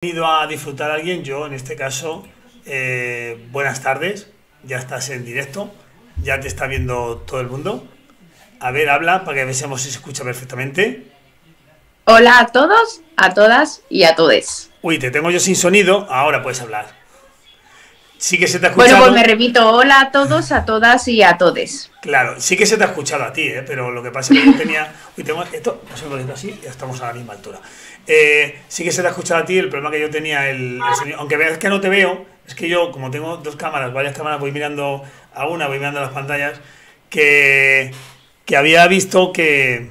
Venido a disfrutar a alguien, yo en este caso, buenas tardes, ya estás en directo, ya te está viendo todo el mundo. A ver, habla para que veamos si se escucha perfectamente. Hola a todos, a todas y a todes. Uy, te tengo yo sin sonido, ahora puedes hablar. Sí que se te ha Bueno, pues me escuchado, repito, hola a todos, a todas y a todes. claro, sí que se te ha escuchado a ti, pero lo que pasa es que yo tenía... Uy, tengo esto, no sé por qué así, ya estamos a la misma altura. Sí que se te ha escuchado a ti, el problema que yo tenía, el sonido, aunque veas que no te veo, es que yo, como tengo dos cámaras, varias cámaras, voy mirando a una, voy mirando las pantallas, que, que había visto que,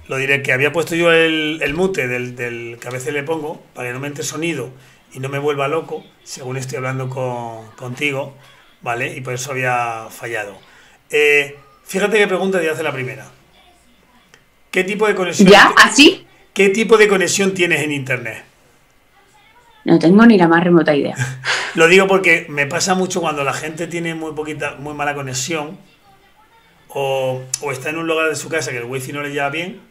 lo diré, que había puesto yo el mute del que a veces le pongo, para que no me entre sonido y no me vuelva loco, según estoy hablando contigo, ¿vale? Y por eso había fallado. Fíjate qué pregunta te hace la primera. ¿Qué tipo de conexión, ¿Ya? ¿Así? qué tipo de conexión tienes en internet? No tengo ni la más remota idea. Lo digo porque me pasa mucho cuando la gente tiene muy poquita, muy mala conexión o está en un lugar de su casa que el wifi no le lleva bien,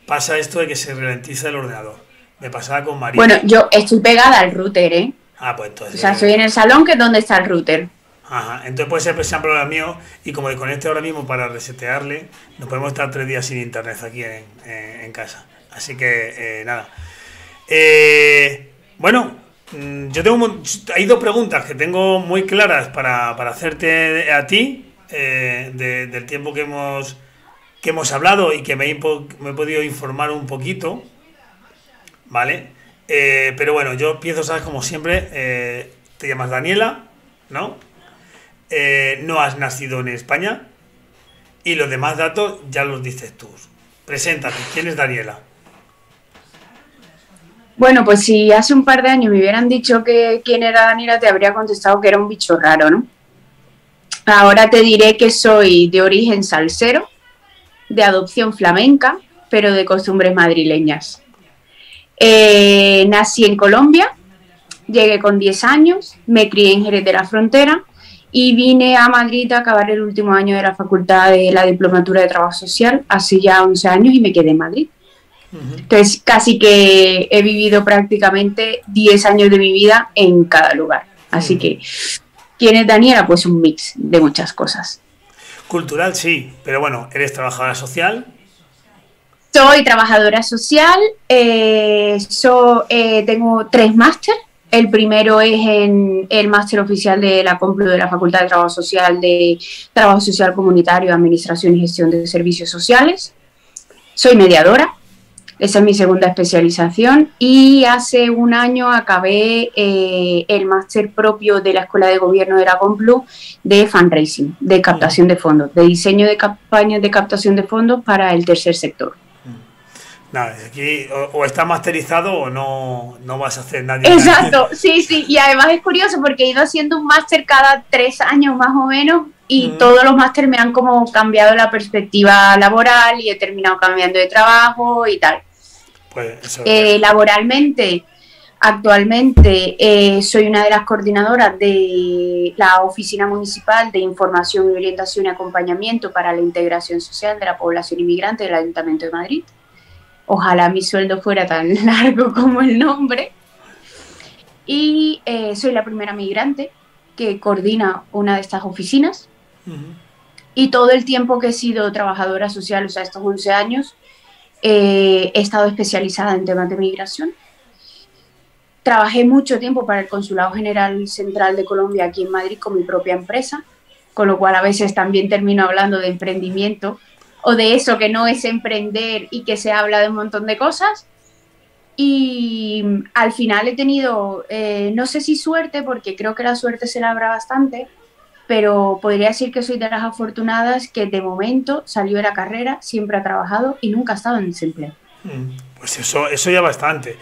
pasa esto de que se ralentiza el ordenador. Me pasaba con Bueno, María. yo estoy pegada al router, ¿eh? Ah, pues O entonces... sea, estoy en el salón, que es donde está el router. Ajá, entonces puede ser por ejemplo problema mío y como desconecte ahora mismo para resetearle, nos podemos estar 3 días sin internet aquí en casa. Así que nada. Bueno, yo tengo hay dos preguntas que tengo muy claras para hacerte a ti del tiempo que hemos hablado y que me he podido informar un poquito, ¿vale? Pero bueno, yo empiezo, ¿sabes? Como siempre, te llamas Daniela, ¿no? No has nacido en España y los demás datos ya los dices tú. Preséntate, ¿quién es Daniela? Bueno, pues si hace un par de años me hubieran dicho que quién era Daniela, te habría contestado que era un bicho raro, ¿no? Ahora te diré que soy de origen salsero, de adopción flamenca, pero de costumbres madrileñas. Nací en Colombia, llegué con 10 años, me crié en Jerez de la Frontera y vine a Madrid a acabar el último año de la Facultad de la Diplomatura de Trabajo Social hace ya 11 años y me quedé en Madrid. Entonces, casi que he vivido prácticamente 10 años de mi vida en cada lugar. Así que, ¿quién es Daniela? Pues un mix de muchas cosas. Cultural, sí, pero bueno, eres trabajadora social. Soy trabajadora social, tengo 3 máster. El primero es en el máster oficial de la Complu de la Facultad de Trabajo Social Comunitario, Administración y Gestión de Servicios Sociales. Soy mediadora, esa es mi segunda especialización, y hace un año acabé el máster propio de la Escuela de Gobierno de la Complu de fundraising, de captación de fondos, de diseño de campañas de captación de fondos para el tercer sector. Nada, aquí o está masterizado o no vas a hacer nadie. Exacto, sí, sí, y además es curioso porque he ido haciendo un máster cada 3 años más o menos y todos los másteres me han como cambiado la perspectiva laboral y he terminado cambiando de trabajo y tal. Pues eso es. Laboralmente, actualmente soy una de las coordinadoras de la Oficina Municipal de Información y Orientación y Acompañamiento para la Integración Social de la Población Inmigrante del Ayuntamiento de Madrid. Ojalá mi sueldo fuera tan largo como el nombre. Y soy la primera migrante que coordina una de estas oficinas. Y todo el tiempo que he sido trabajadora social, o sea, estos 11 años, he estado especializada en temas de migración. Trabajé mucho tiempo para el Consulado General Central de Colombia aquí en Madrid con mi propia empresa, con lo cual a veces también termino hablando de emprendimiento o de eso que no es emprender y que se habla de un montón de cosas. Y al final he tenido, no sé si suerte, porque creo que la suerte se labra bastante, pero podría decir que soy de las afortunadas que de momento salió de la carrera, siempre ha trabajado y nunca ha estado en desempleo. Pues eso ya bastante.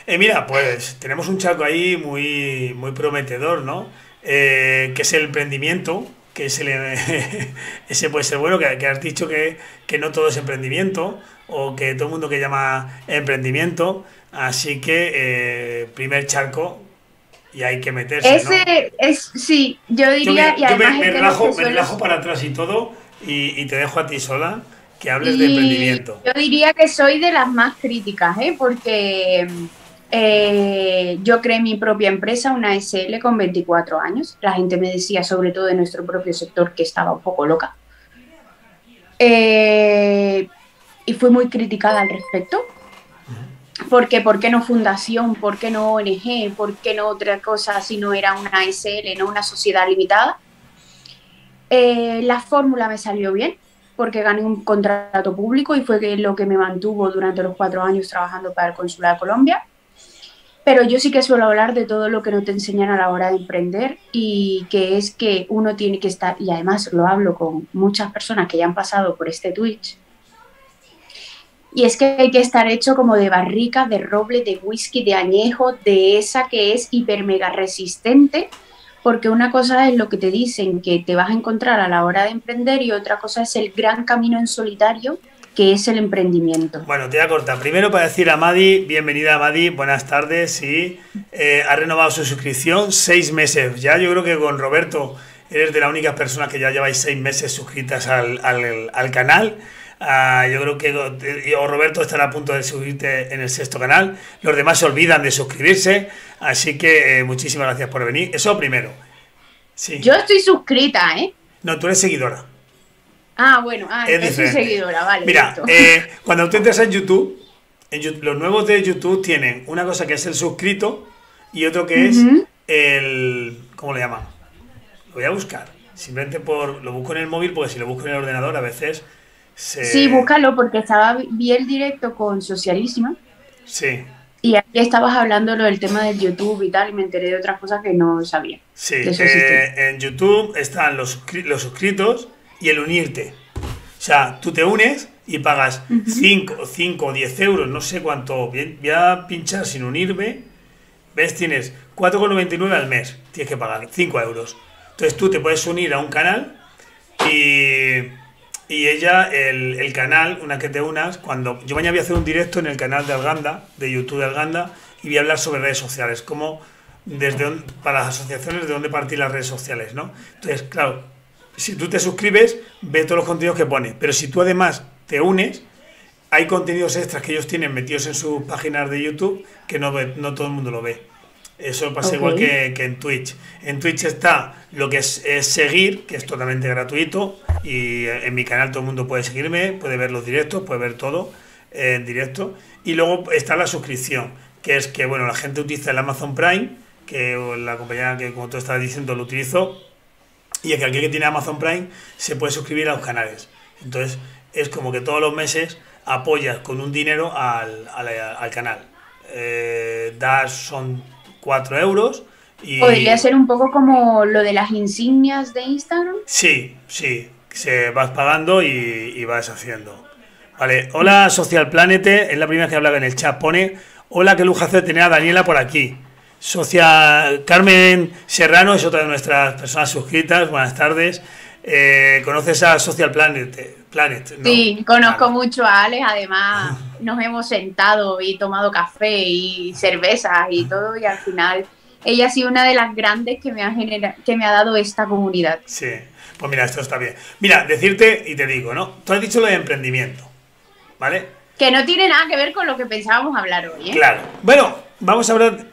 Mira, pues tenemos un charco ahí muy prometedor, ¿no? Que es el emprendimiento, ese puede ser bueno, que has dicho que no todo es emprendimiento, o que todo el mundo que llama emprendimiento, así que primer charco y hay que meterse, ¿no? Ese es, sí, yo Yo, diría, mira, y yo me, además me es de los que relajo, me suelo. relajo para atrás y todo, y te dejo a ti sola que hables de Y emprendimiento. yo diría que soy de las más críticas, ¿eh? Porque Yo creé mi propia empresa, una SL, con 24 años. La gente me decía, sobre todo de nuestro propio sector, que estaba un poco loca. Y fui muy criticada al respecto. Porque, ¿por qué no fundación? ¿Por qué no ONG? ¿Por qué no otra cosa si no era una SL, no una sociedad limitada? La fórmula me salió bien porque gané un contrato público y fue lo que me mantuvo durante los 4 años trabajando para el Consulado de Colombia. Pero yo sí que suelo hablar de todo lo que no te enseñan a la hora de emprender, y que es que uno tiene que estar, y además lo hablo con muchas personas que ya han pasado por este Twitch, y es que hay que estar hecho como de barrica, de roble, de whisky, de añejo, de esa que es hiper mega resistente, porque una cosa es lo que te dicen que te vas a encontrar a la hora de emprender y otra cosa es el gran camino en solitario que es el emprendimiento. Bueno, te voy a cortar. Primero para decir a Madi, bienvenida Madi, buenas tardes, sí, ha renovado su suscripción, 6 meses ya. Yo creo que con Roberto eres de las únicas personas que ya lleváis 6 meses suscritas al canal. Yo creo que Roberto estará a punto de suscribirte en el 6.º canal. Los demás se olvidan de suscribirse, así que muchísimas gracias por venir. Eso primero. Sí. Yo estoy suscrita, ¿eh? No, tú eres seguidora. Ah, bueno, entonces soy seguidora, vale. Mira, cuando tú entras en YouTube, los nuevos de YouTube tienen una cosa que es el suscrito y otro que es el... ¿Cómo le llaman? Lo voy a buscar. Simplemente lo busco en el móvil, porque si lo busco en el ordenador a veces... Sí, búscalo, porque vi el directo con Socialísima. Sí. Y aquí estabas hablando del tema del YouTube y tal, y me enteré de otras cosas que no sabía. Sí, en YouTube están los suscritos y el unirte. O sea, tú te unes y pagas 5 o 10 euros, no sé cuánto. Voy a pinchar sin unirme. ¿Ves? Tienes 4,99 al mes. Tienes que pagar 5 euros. Entonces tú te puedes unir a un canal y el canal, una que te unas, cuando yo mañana voy a hacer un directo en el canal de Alganda, de YouTube de Alganda, y voy a hablar sobre redes sociales, como para las asociaciones de dónde partir las redes sociales, ¿no? Entonces, claro, si tú te suscribes, ves todos los contenidos que pone, pero si tú además te unes, hay contenidos extras que ellos tienen metidos en sus páginas de YouTube que no todo el mundo lo ve. Eso pasa igual que en Twitch. En Twitch está lo que es seguir, que es totalmente gratuito, y en mi canal todo el mundo puede seguirme, puede ver los directos, puede ver todo en directo. Y luego está la suscripción, que es que, bueno, la gente utiliza el Amazon Prime, que la compañía que, como tú estabas diciendo, lo utilizo, y es que aquel que tiene Amazon Prime se puede suscribir a los canales. Entonces es como que todos los meses apoyas con un dinero al canal. Son 4 euros. Y ¿podría ser un poco como lo de las insignias de Instagram? Sí, se vas pagando y vas haciendo. Vale, hola Social Planet, es la primera que hablaba en el chat. Pone, hola, qué lujazo de tener a Daniela por aquí. Carmen Serrano es otra de nuestras personas suscritas, buenas tardes. ¿Conoces a Social Planet? ¿No? Sí, conozco mucho a Alex, además nos hemos sentado y tomado café y cervezas y todo, y al final ella ha sido una de las grandes que me ha dado esta comunidad. Sí, pues mira, esto está bien. Mira, decirte, y te digo, ¿no? Tú has dicho lo de emprendimiento, ¿vale? Que no tiene nada que ver con lo que pensábamos hablar hoy, ¿eh? Claro. Bueno, vamos a hablar,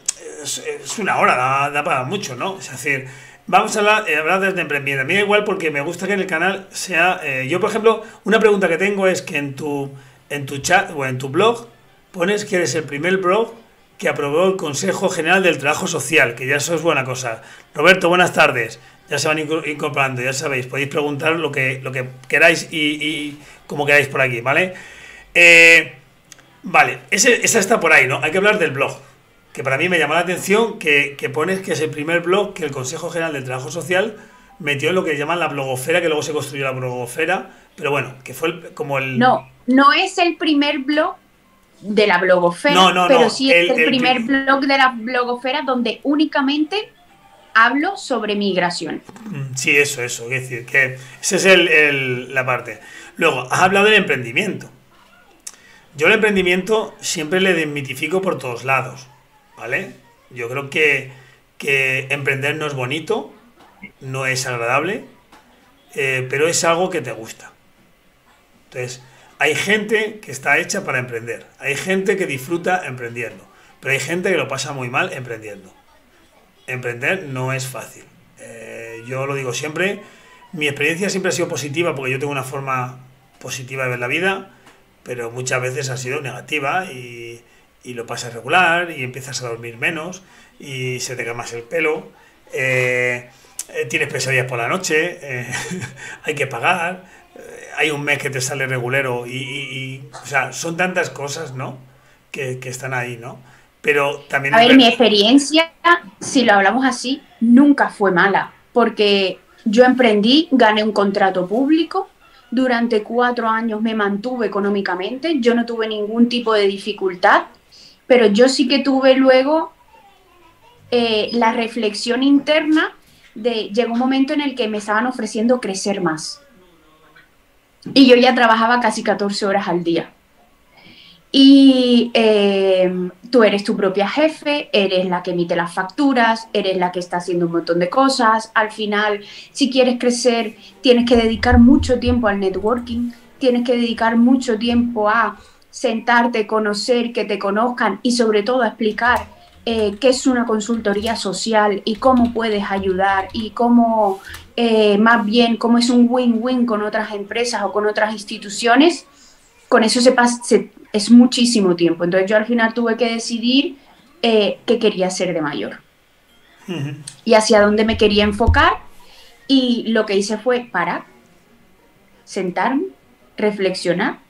es una hora, da para mucho, ¿no? Es decir, vamos a hablar desde emprendimiento. A mí da igual, porque me gusta que en el canal sea... yo, por ejemplo, una pregunta que tengo es que en tu chat o en tu blog pones que eres el primer blog que aprobó el Consejo General del Trabajo Social, que ya eso es buena cosa. Roberto, buenas tardes. Ya se van incorporando, ya sabéis, podéis preguntar lo que queráis y como queráis por aquí, ¿vale? Vale, esa está por ahí, ¿no? Hay que hablar del blog, que para mí me llama la atención que pones que es el primer blog que el Consejo General del Trabajo Social metió en lo que llaman la blogosfera, que luego se construyó la blogosfera, pero bueno, que fue como el... No es el primer blog de la blogosfera, pero sí es el primer blog de la blogosfera donde únicamente hablo sobre migración. Sí, eso, es decir, que esa es la parte. Luego, has hablado del emprendimiento. Yo el emprendimiento siempre le desmitifico por todos lados, ¿vale? Yo creo que emprender no es bonito, no es agradable, pero es algo que te gusta. Entonces, hay gente que está hecha para emprender, hay gente que disfruta emprendiendo. Pero hay gente que lo pasa muy mal emprendiendo. Emprender no es fácil. Yo lo digo siempre, mi experiencia siempre ha sido positiva porque yo tengo una forma positiva de ver la vida, pero muchas veces ha sido negativa y lo pasas regular y empiezas a dormir menos y se te cae más el pelo, tienes pesadillas por la noche, hay que pagar, hay un mes que te sale regulero o sea, son tantas cosas, ¿no? Que están ahí, ¿no? Pero también... A ver, mi experiencia, si lo hablamos así, nunca fue mala, porque yo emprendí, gané un contrato público, durante 4 años me mantuve económicamente, yo no tuve ningún tipo de dificultad, pero yo sí que tuve luego la reflexión interna de, llegó un momento en el que me estaban ofreciendo crecer más. Y yo ya trabajaba casi 14 horas al día. Y tú eres tu propia jefe, eres la que emite las facturas, eres la que está haciendo un montón de cosas. Al final, si quieres crecer, tienes que dedicar mucho tiempo al networking, tienes que dedicar mucho tiempo a sentarte, conocer, que te conozcan y sobre todo a explicar qué es una consultoría social y cómo puedes ayudar y cómo, más bien, cómo es un win-win con otras empresas o con otras instituciones. Con eso es muchísimo tiempo. Entonces yo al final tuve que decidir qué quería hacer de mayor y hacia dónde me quería enfocar, y lo que hice fue parar, sentarme, reflexionar.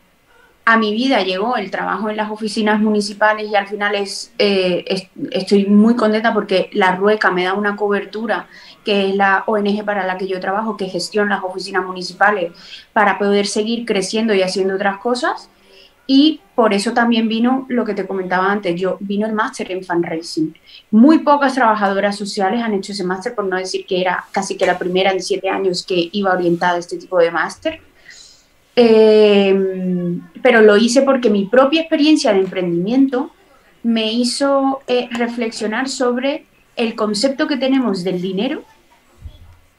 A mi vida llegó el trabajo en las oficinas municipales y al final estoy muy contenta porque la Rueca me da una cobertura, que es la ONG para la que yo trabajo, que gestiona las oficinas municipales, para poder seguir creciendo y haciendo otras cosas. Y por eso también vino lo que te comentaba antes, vino el máster en fundraising. Muy pocas trabajadoras sociales han hecho ese máster, por no decir que era casi que la primera en 7 años que iba orientada a este tipo de máster. Pero lo hice porque mi propia experiencia de emprendimiento me hizo reflexionar sobre el concepto que tenemos del dinero,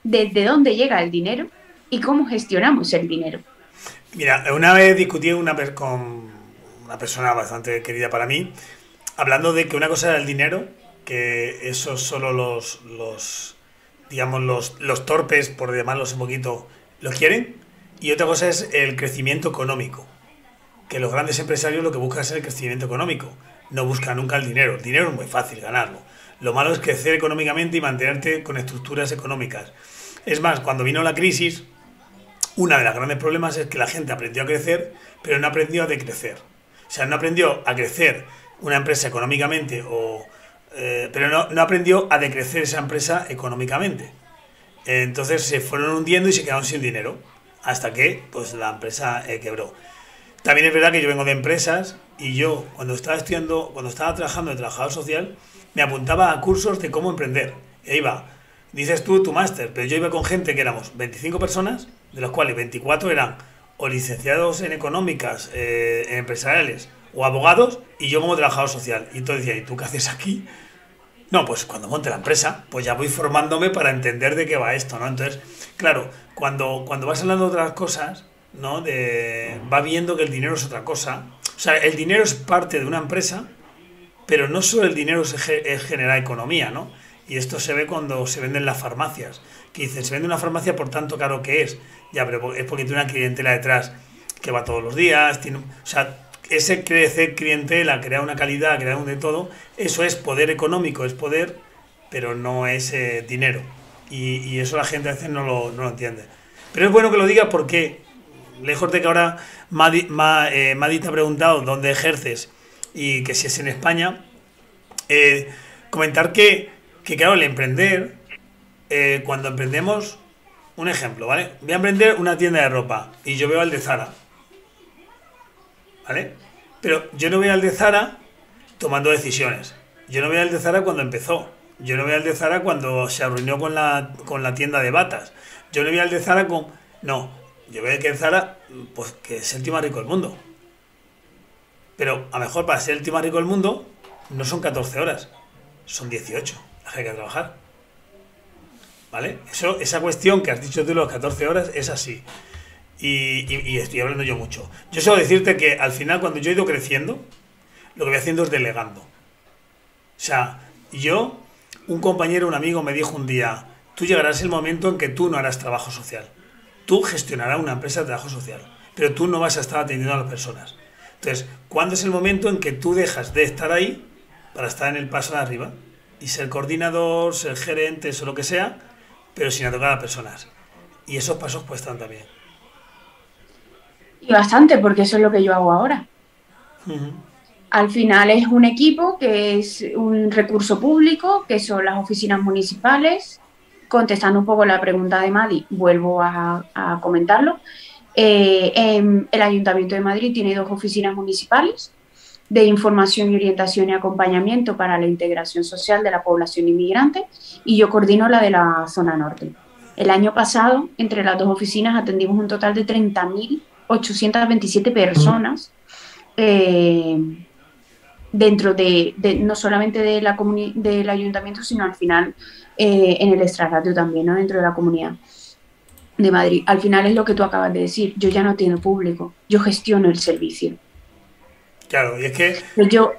desde dónde llega el dinero y cómo gestionamos el dinero. Mira, una vez discutí con una persona bastante querida para mí, hablando de que una cosa era el dinero, que eso solo digamos, los torpes, por llamarlos un poquito, lo quieren, y otra cosa es el crecimiento económico, que los grandes empresarios lo que buscan es el crecimiento económico, no buscan nunca el dinero es muy fácil ganarlo, lo malo es crecer económicamente y mantenerte con estructuras económicas. Es más, cuando vino la crisis, uno de los grandes problemas es que la gente aprendió a crecer, pero no aprendió a decrecer. O sea, no aprendió a crecer una empresa económicamente, pero no aprendió a decrecer esa empresa económicamente. Entonces se fueron hundiendo y se quedaron sin dinero, hasta que pues la empresa quebró. También es verdad que yo vengo de empresas y yo cuando estaba trabajando de trabajador social, me apuntaba a cursos de cómo emprender. E iba, dices tú tu máster, pero yo iba con gente que éramos 25 personas, de los cuales 24 eran o licenciados en económicas, empresariales o abogados, y yo como trabajador social. Y entonces decía, ¿y tú qué haces aquí? No, pues cuando monte la empresa, pues ya voy formándome para entender de qué va esto, ¿no? Entonces, claro, cuando vas hablando de otras cosas, ¿no? Va viendo que el dinero es otra cosa. O sea, el dinero es parte de una empresa, pero no solo el dinero es generar economía, ¿no? Y esto se ve cuando se venden las farmacias. Que dicen, se vende una farmacia por tanto caro que es. Ya, pero es porque tiene una clientela detrás que va todos los días. O sea, ese crecer clientela, crear una calidad, crear un de todo, eso es poder económico, es poder, pero no es dinero. Y eso la gente a veces no lo entiende. Pero es bueno que lo digas porque, lejos de que ahora Madi te ha preguntado dónde ejerces y que si es en España, comentar que claro, el emprender, cuando emprendemos, un ejemplo, ¿vale? Voy a emprender una tienda de ropa y yo veo al de Zara, ¿vale? Pero yo no veo al de Zara tomando decisiones. Yo no veo al de Zara cuando empezó. Yo no veo al de Zara cuando se reunió con la tienda de batas. Yo no veo al de Zara con... No, yo veo que el Zara, pues que es el tío más rico del mundo. Pero a lo mejor para ser el tío más rico del mundo no son 14 horas, son 18 las que hay que trabajar. ¿Vale? Esa cuestión que has dicho tú de las 14 horas es así. Y estoy hablando yo mucho. Yo solo decirte que al final, cuando yo he ido creciendo, lo que voy haciendo es delegando. sea, un compañero, un amigo me dijo un día, tú llegarás el momento en que tú no harás trabajo social. Tú gestionarás una empresa de trabajo social, pero tú no vas a estar atendiendo a las personas. Entonces, ¿cuándo es el momento en que tú dejas de estar ahí para estar en el paso de arriba y ser coordinador, ser gerente, o lo que sea, pero sin tocar a las personas? Y esos pasos cuestan también. Y bastante, porque eso es lo que yo hago ahora. Al final es un equipo que es un recurso público, que son las oficinas municipales. Contestando un poco la pregunta de Madi, vuelvo a comentarlo. El Ayuntamiento de Madrid tiene 2 oficinas municipales de información y orientación y acompañamiento para la integración social de la población inmigrante, y yo coordino la de la zona norte. El año pasado, entre las 2 oficinas, atendimos un total de 30.827 personas dentro de no solamente de del ayuntamiento, sino al final en el extrarradio también, ¿no? Dentro de la comunidad de Madrid. Al final es lo que tú acabas de decir, yo ya no tengo público, yo gestiono el servicio. Claro, y es que... Yo,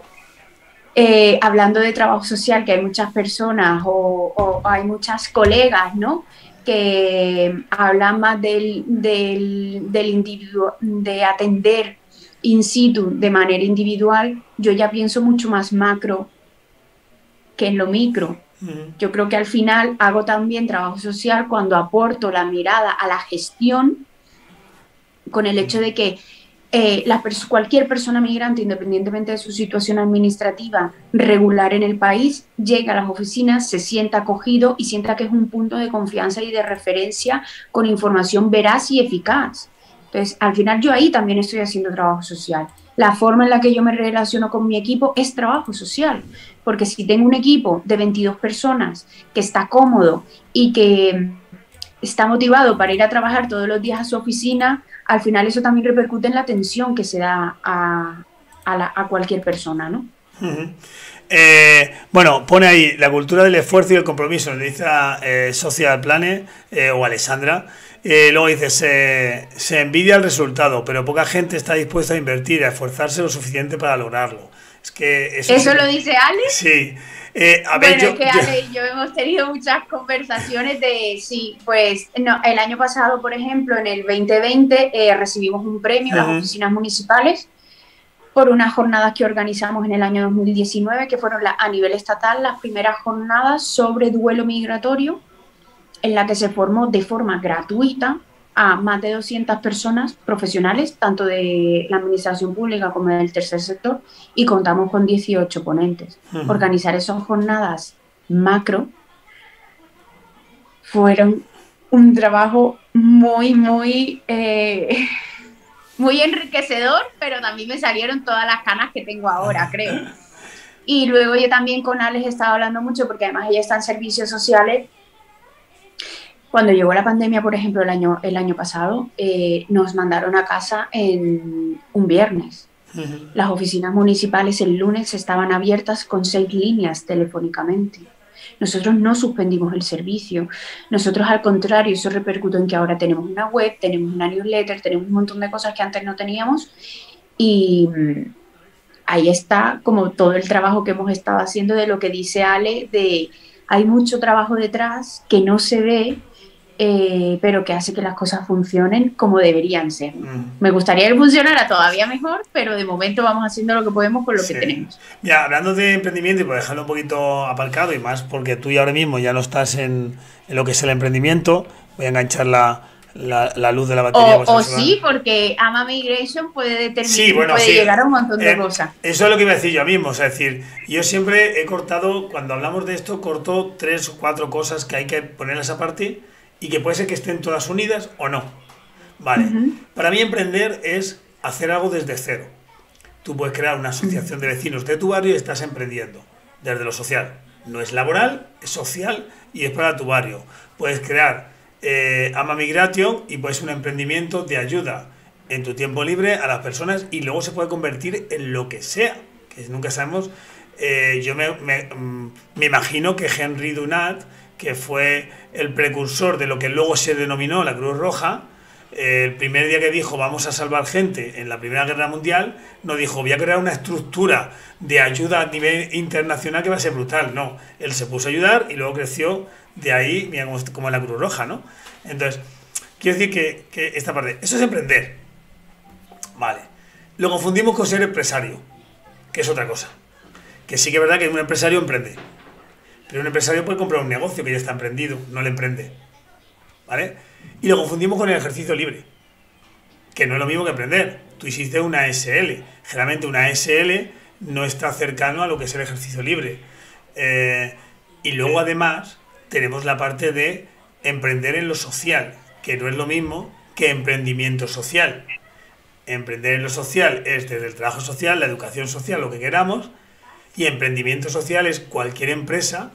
hablando de trabajo social, que hay muchas personas o hay muchas colegas, ¿no?, que hablan más del individuo, de atender in situ de manera individual. Yo ya pienso mucho más macro que en lo micro. Yo creo que al final hago también trabajo social cuando aporto la mirada a la gestión, con el hecho de que cualquier persona migrante, independientemente de su situación administrativa regular en el país, llega a las oficinas, se sienta acogido y sienta que es un punto de confianza y de referencia con información veraz y eficaz. Entonces, al final yo ahí también estoy haciendo trabajo social. La forma en la que yo me relaciono con mi equipo es trabajo social, porque si tengo un equipo de 22 personas que está cómodo y que está motivado para ir a trabajar todos los días a su oficina, al final eso también repercute en la atención que se da a cualquier persona, ¿no? Bueno, pone ahí la cultura del esfuerzo y el compromiso, le dice a Social Planet o Alessandra. Luego dice, se envidia el resultado, pero poca gente está dispuesta a invertir, a esforzarse lo suficiente para lograrlo. Es que ¿Eso lo dice Ale? Sí. A ver, bueno, es que Ale y yo hemos tenido muchas conversaciones de, sí, pues no, el año pasado, por ejemplo, en el 2020, recibimos un premio, las oficinas municipales, por unas jornadas que organizamos en el año 2019, que fueron a nivel estatal las primeras jornadas sobre duelo migratorio, en la que se formó de forma gratuita a más de 200 personas profesionales, tanto de la administración pública como del tercer sector, y contamos con 18 ponentes. Organizar esas jornadas macro fueron un trabajo muy, muy, muy enriquecedor, pero también me salieron todas las canas que tengo ahora, creo. Y luego yo también con Alex estaba hablando mucho, porque además ella está en servicios sociales. Cuando llegó la pandemia, por ejemplo, el año pasado, nos mandaron a casa en un viernes. Las oficinas municipales el lunes estaban abiertas con 6 líneas telefónicamente. Nosotros no suspendimos el servicio. Nosotros, al contrario, eso repercutió en que ahora tenemos una web, tenemos una newsletter, tenemos un montón de cosas que antes no teníamos. Y ahí está como todo el trabajo que hemos estado haciendo, de lo que dice Ale, de hay mucho trabajo detrás que no se ve, pero que hace que las cosas funcionen como deberían ser. Me gustaría que funcionara todavía mejor, pero de momento vamos haciendo lo que podemos con lo que tenemos. Ya, hablando de emprendimiento, y por dejarlo un poquito aparcado, y más porque tú ya ahora mismo ya no estás en lo que es el emprendimiento, voy a enganchar la luz de la batería. O sí, porque Ama Migration puede determinar, puede llegar a un montón de cosas. Eso es lo que iba a decir yo mismo, es decir, yo siempre he cortado, cuando hablamos de esto, corto 3 o 4 cosas que hay que ponerlas aparte, y que puede ser que estén todas unidas o no. Vale. Para mí emprender es hacer algo desde cero. Tú puedes crear una asociación de vecinos de tu barrio y estás emprendiendo desde lo social. No es laboral, es social y es para tu barrio. Puedes crear Ama Migration y puede ser un emprendimiento de ayuda en tu tiempo libre a las personas, y luego se puede convertir en lo que sea, que nunca sabemos. Yo me imagino que Henry Dunant, que fue el precursor de lo que luego se denominó la Cruz Roja, El primer día que dijo vamos a salvar gente en la Primera Guerra Mundial, no dijo voy a crear una estructura de ayuda a nivel internacional que va a ser brutal. No, él se puso a ayudar y luego creció de ahí, mira, como en la Cruz Roja, ¿no? Entonces, quiero decir que esta parte, eso es emprender. Vale. Lo confundimos con ser empresario, que es otra cosa. Que sí que es verdad que un empresario emprende. Pero un empresario puede comprar un negocio que ya está emprendido, no le emprende. ¿Vale? Y lo confundimos con el ejercicio libre, que no es lo mismo que emprender. Tú hiciste una SL. Generalmente una SL no está cercano a lo que es el ejercicio libre. Y luego además tenemos la parte de emprender en lo social, que no es lo mismo que emprendimiento social. Emprender en lo social es desde el trabajo social, la educación social, lo que queramos, y emprendimiento social es cualquier empresa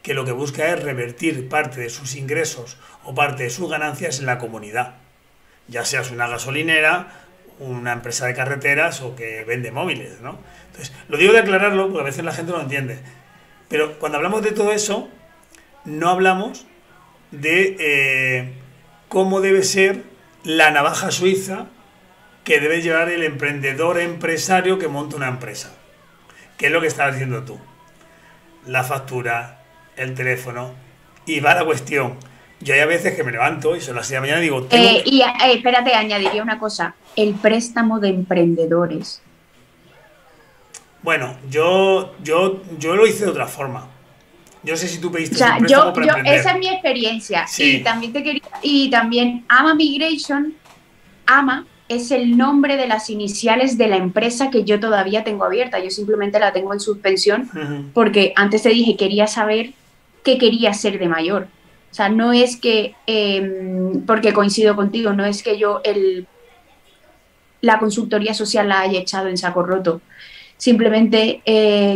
que lo que busca es revertir parte de sus ingresos o parte de sus ganancias en la comunidad. Ya seas una gasolinera, una empresa de carreteras o que vende móviles, ¿no? Entonces, lo digo de aclararlo porque a veces la gente no lo entiende. Pero cuando hablamos de todo eso, no hablamos de cómo debe ser la navaja suiza que debe llevar el emprendedor empresario que monta una empresa. ¿Qué es lo que estás haciendo tú? La factura, el teléfono, y va la cuestión. Yo hay a veces que me levanto y son las 6 de la mañana y digo... Espérate, añadiría una cosa. El préstamo de emprendedores. Bueno, yo lo hice de otra forma. Yo no sé si tú pediste un préstamo para emprender. Esa es mi experiencia. Sí. Y también AMA Migration, AMA es el nombre de las iniciales de la empresa que yo todavía tengo abierta. Yo simplemente la tengo en suspensión porque antes te dije, quería saber qué quería ser de mayor. O sea, no es que, porque coincido contigo, no es que yo la consultoría social la haya echado en saco roto. Simplemente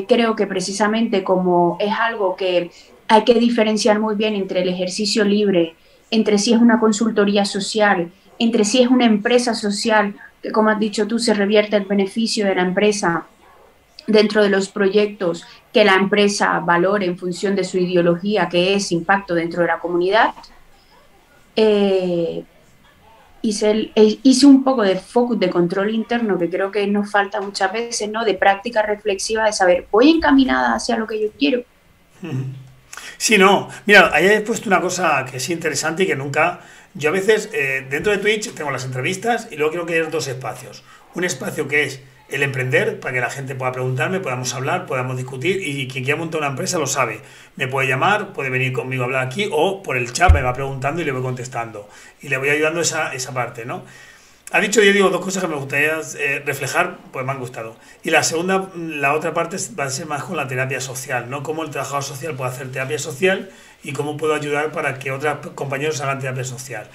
creo que precisamente como es algo que hay que diferenciar muy bien entre el ejercicio libre, entre si es una consultoría social, entre si es una empresa social, que como has dicho tú, se revierte el beneficio de la empresa dentro de los proyectos que la empresa valore en función de su ideología, que es impacto dentro de la comunidad. Hice un poco de focus de control interno que creo que nos falta muchas veces, ¿no? De práctica reflexiva, de saber, ¿voy encaminada hacia lo que yo quiero? Sí, no. Mira, ahí he puesto una cosa que es interesante y que nunca... Yo a veces, dentro de Twitch, tengo las entrevistas y luego quiero que haya dos espacios. Un espacio que es el emprender, para que la gente pueda preguntarme, podamos hablar, podamos discutir, y quien quiera montar una empresa lo sabe. Me puede llamar, puede venir conmigo a hablar aquí, o por el chat me va preguntando y le voy contestando. Y le voy ayudando esa parte, ¿no? Ha dicho Diego dos cosas que me gustaría reflejar, pues me han gustado. Y la segunda, la otra parte va a ser más con la terapia social, ¿no? Cómo el trabajador social puede hacer terapia social y cómo puedo ayudar para que otros compañeros hagan terapia social.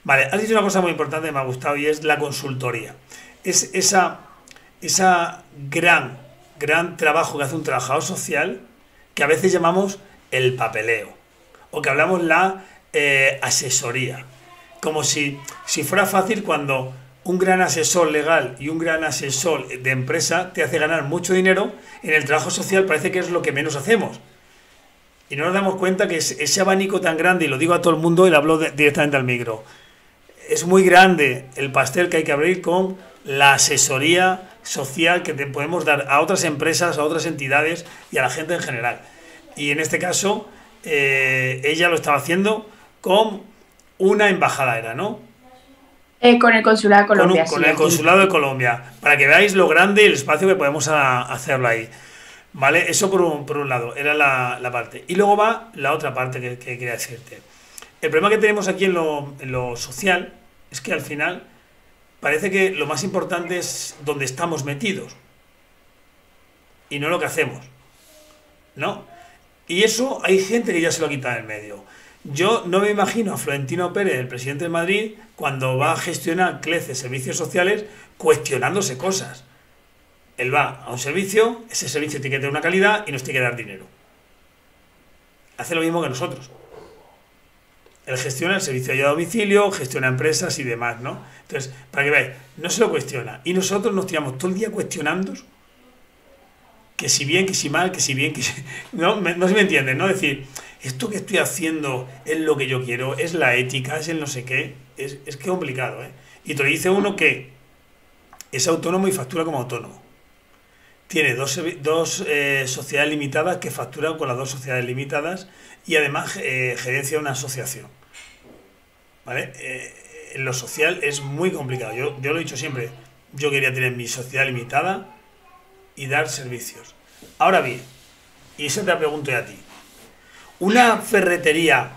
Vale, has dicho una cosa muy importante que me ha gustado y es la consultoría. Es esa gran trabajo que hace un trabajador social que a veces llamamos el papeleo o que hablamos la asesoría. Como si fuera fácil cuando un gran asesor legal y un gran asesor de empresa te hace ganar mucho dinero, en el trabajo social parece que es lo que menos hacemos. Y no nos damos cuenta que ese abanico tan grande, y lo digo a todo el mundo y lo hablo directamente al micro, es muy grande el pastel que hay que abrir con la asesoría social que te podemos dar a otras empresas, a otras entidades y a la gente en general. Y en este caso, ella lo estaba haciendo con una embajada, era, ¿no? Con el Consulado de Colombia. Con el Consulado de Colombia, para que veáis lo grande y el espacio que podemos hacerlo ahí. ¿Vale? Eso por un lado, era la parte. Y luego va la otra parte que quería decirte. El problema que tenemos aquí en lo social es que al final parece que lo más importante es donde estamos metidos y no lo que hacemos, ¿no? Y eso hay gente que ya se lo ha quitado en medio. Yo no me imagino a Florentino Pérez, el presidente de Madrid, cuando va a gestionar CLECE, servicios sociales, cuestionándose cosas. Él va a un servicio, ese servicio tiene que tener una calidad y nos tiene que dar dinero. Hace lo mismo que nosotros. Él gestiona el servicio de ayuda a domicilio, gestiona empresas y demás, ¿no? Entonces, para que veáis, no se lo cuestiona. Y nosotros nos tiramos todo el día cuestionando que si bien, que si mal, que si bien, que si... No sé si me entienden, ¿no? Es decir, ¿esto que estoy haciendo es lo que yo quiero? ¿Es la ética? ¿Es el no sé qué? Es que complicado, ¿eh? Y te lo dice uno que es autónomo y factura como autónomo. Tiene dos sociedades limitadas que facturan con las dos sociedades limitadas y además gerencia una asociación. ¿Vale? En lo social es muy complicado. Yo lo he dicho siempre. Yo quería tener mi sociedad limitada y dar servicios. Ahora bien, y eso te pregunto a ti. Una ferretería,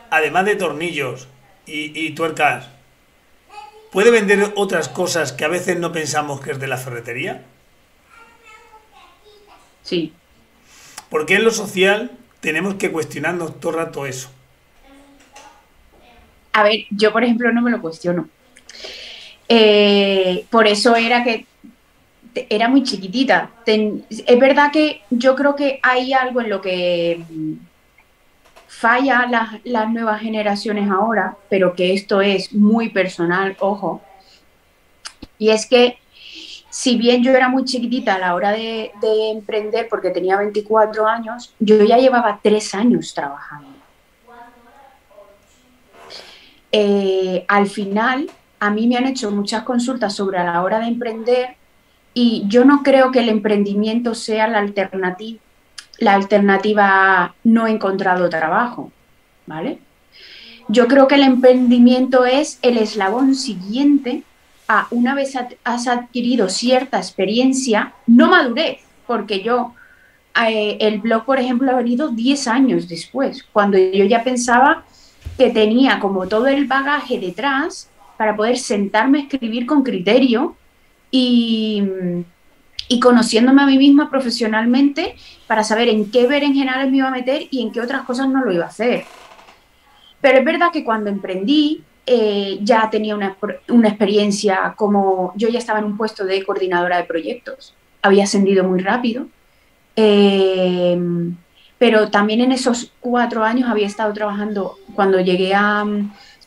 además de tornillos y tuercas, ¿puede vender otras cosas que a veces no pensamos que es de la ferretería? Sí. Porque en lo social tenemos que cuestionarnos todo el rato eso. A ver, yo por ejemplo no me lo cuestiono. Por eso era que era muy chiquitita. Es verdad que yo creo que hay algo en lo que falla las nuevas generaciones ahora, pero que esto es muy personal, ojo. Y es que si bien yo era muy chiquitita a la hora de emprender, porque tenía 24 años, yo ya llevaba 3 años trabajando. Al final, a mí me han hecho muchas consultas sobre a la hora de emprender y yo no creo que el emprendimiento sea la alternativa no he encontrado trabajo, ¿vale? Yo creo que el emprendimiento es el eslabón siguiente a una vez has adquirido cierta experiencia, no madurez, porque yo, el blog, por ejemplo, ha venido 10 años después, cuando yo ya pensaba que tenía como todo el bagaje detrás para poder sentarme a escribir con criterio y, y conociéndome a mí misma profesionalmente para saber en qué berenjenales me iba a meter y en qué otras cosas no lo iba a hacer. Pero es verdad que cuando emprendí ya tenía una experiencia como yo ya estaba en un puesto de coordinadora de proyectos, había ascendido muy rápido, eh, pero también en esos 4 años había estado trabajando,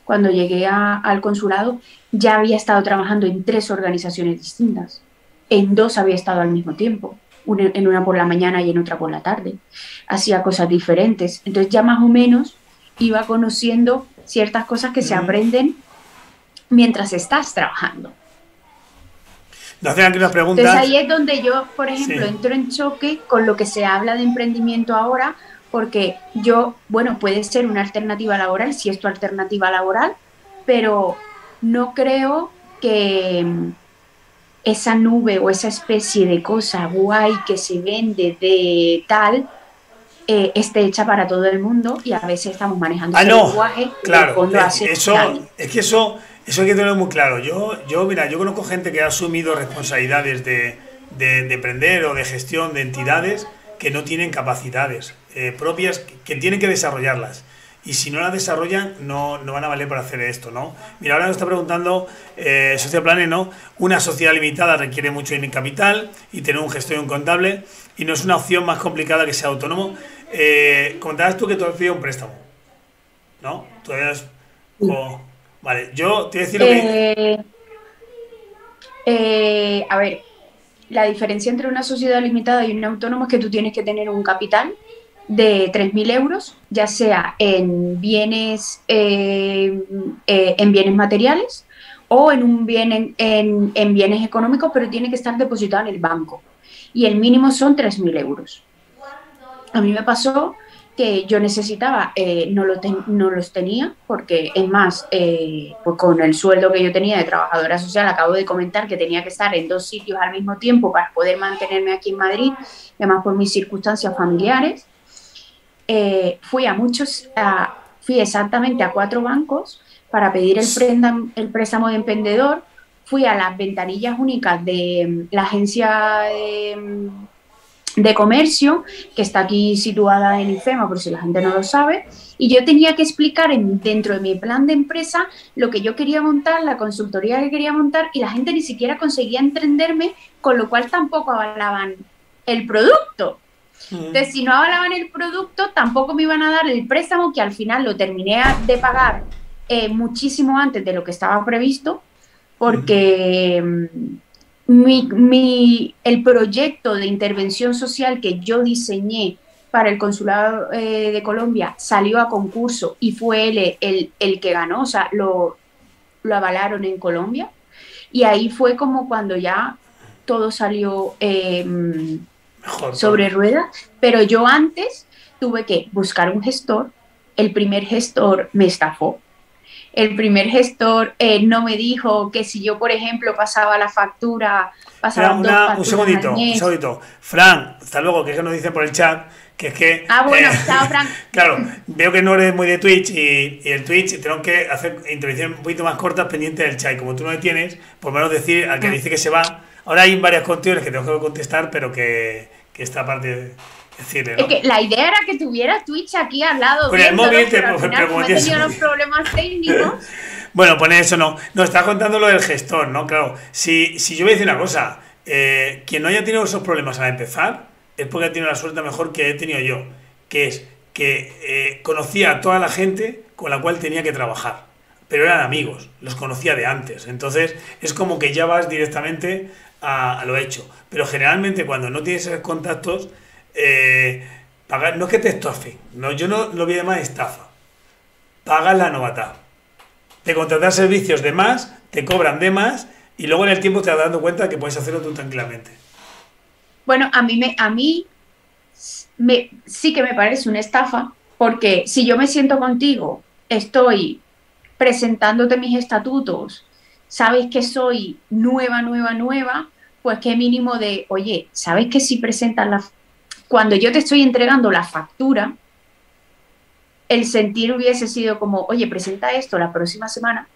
al consulado, ya había estado trabajando en 3 organizaciones distintas, en 2 había estado al mismo tiempo, en una por la mañana y en otra por la tarde, hacía cosas diferentes, entonces ya más o menos iba conociendo ciertas cosas que se aprenden mientras estás trabajando. Nos hacen aquí unas preguntas. Entonces ahí es donde yo, por ejemplo, Sí. entro en choque con lo que se habla de emprendimiento ahora, porque bueno, puede ser una alternativa laboral, si es tu alternativa laboral, pero no creo que esa nube o esa especie de cosa guay que se vende de tal esté hecha para todo el mundo y a veces estamos manejando ese No, lenguaje y en el claro, fondo hace daño. es que eso hay que tenerlo muy claro. Mira, yo conozco gente que ha asumido responsabilidades de emprender o de gestión de entidades que no tienen capacidades propias, que tienen que desarrollarlas. Y si no las desarrollan, no van a valer para hacer esto, ¿no? Mira, ahora nos está preguntando Social Planet, ¿no? Una sociedad limitada requiere mucho capital y tener un gestor y un contable, y no es una opción más complicada que sea autónomo. Comentabas tú que tú has pedido un préstamo, ¿no? Todavía es... Vale, yo te voy a decir lo que... A ver, la diferencia entre una sociedad limitada y un autónomo es que tú tienes que tener un capital de 3.000 euros, ya sea en bienes materiales o en bienes económicos, pero tiene que estar depositado en el banco. Y el mínimo son 3.000 euros. A mí me pasó que yo necesitaba, no los tenía, porque es más, pues con el sueldo que yo tenía de trabajadora social, acabo de comentar que tenía que estar en 2 sitios al mismo tiempo para poder mantenerme aquí en Madrid, además por mis circunstancias familiares. Fui exactamente a 4 bancos para pedir el préstamo de emprendedor, fui a las ventanillas únicas de la agencia de comercio, que está aquí situada en IFEMA, por si la gente no lo sabe, y yo tenía que explicar dentro de mi plan de empresa lo que yo quería montar, la consultoría que quería montar, y la gente ni siquiera conseguía entenderme, con lo cual tampoco avalaban el producto. Entonces, si no avalaban el producto, tampoco me iban a dar el préstamo, que al final lo terminé de pagar muchísimo antes de lo que estaba previsto, porque el proyecto de intervención social que yo diseñé para el consulado de Colombia salió a concurso y fue él el que ganó, o sea, lo avalaron en Colombia. Y ahí fue como cuando ya todo salió Mejor todo. sobre ruedas, pero yo antes tuve que buscar un gestor. El primer gestor me estafó. El primer gestor no me dijo que si yo, por ejemplo, pasaba la factura, Espera, pasaban dos un facturas al segundito, un mes. segundito. Fran, hasta luego, que es que nos dicen por el chat que es que, Ah, bueno, chao, Frank. claro, veo que no eres muy de Twitch y el Twitch tenemos que hacer intervenciones un poquito más cortas pendiente del chat. Y como tú no le tienes, por lo menos decir al que dice que se va. Ahora hay varias cuestiones que tengo que contestar, pero que esta parte decirle, Es ¿no? que la idea era que tuviera Twitch aquí al lado Con el viéndolo, móvil, pero al pero final, como como he tienes. tenido los problemas técnicos, Bueno, pone eso no. Nos está contando lo del gestor, ¿no? Claro, si yo voy a decir una cosa, quien no haya tenido esos problemas al empezar es porque ha tenido la suerte mejor que he tenido yo, que es que conocía a toda la gente con la cual tenía que trabajar, pero eran amigos, los conocía de antes, entonces es como que ya vas directamente a lo hecho, pero generalmente cuando no tienes esos contactos, pagar, no es que te estafen, no, yo no lo vi de más estafa, pagas la novatada de contratar servicios de más, te cobran de más y luego en el tiempo te vas dando cuenta que puedes hacerlo tú tranquilamente. bueno, sí que me parece una estafa, porque si yo me siento contigo, estoy presentándote mis estatutos, sabes que soy nueva, pues qué mínimo de, oye, sabes que si presentas cuando yo te estoy entregando la factura, el sentir hubiese sido como, oye, presenta esto la próxima semana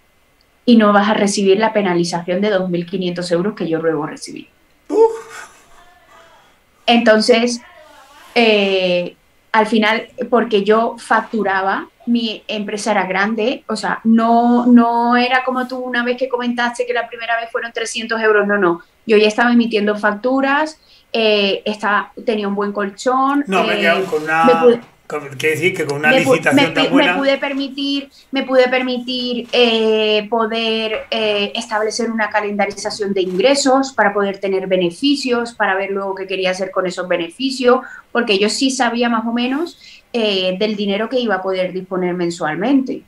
y no vas a recibir la penalización de 2.500 euros que yo luego recibí. Entonces, al final, porque yo facturaba, mi empresa era grande, o sea, no era como tú una vez que comentaste que la primera vez fueron 300 euros, no. Yo ya estaba emitiendo facturas, tenía un buen colchón, No, me he quedado con me pude, una. Quiere decir que con una licitación tan buena. me pude permitir poder establecer una calendarización de ingresos para poder tener beneficios, para ver luego qué quería hacer con esos beneficios, porque yo sí sabía más o menos del dinero que iba a poder disponer mensualmente.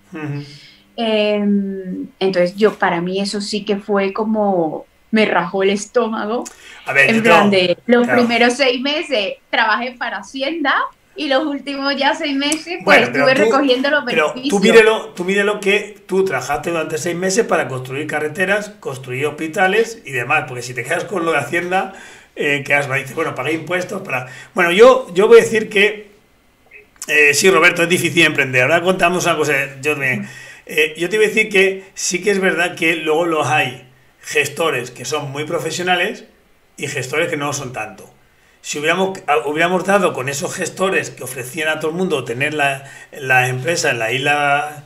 Entonces, para mí eso sí que fue como me rajó el estómago, A ver, en yo plan tengo. de los Claro. primeros 6 meses trabajé para Hacienda y los últimos ya 6 meses pues Bueno, estuve recogiendo los pero beneficios. tú mírelo que tú trabajaste durante 6 meses para construir carreteras, construir hospitales y demás, porque si te quedas con lo de Hacienda, que has dices, bueno, pagué impuestos para. Bueno, yo voy a decir que sí, Roberto, es difícil emprender. Ahora contamos una cosa. Yo te iba a decir que sí que es verdad que luego los hay gestores que son muy profesionales y gestores que no lo son tanto. Si hubiéramos dado con esos gestores que ofrecían a todo el mundo tener la empresa en la isla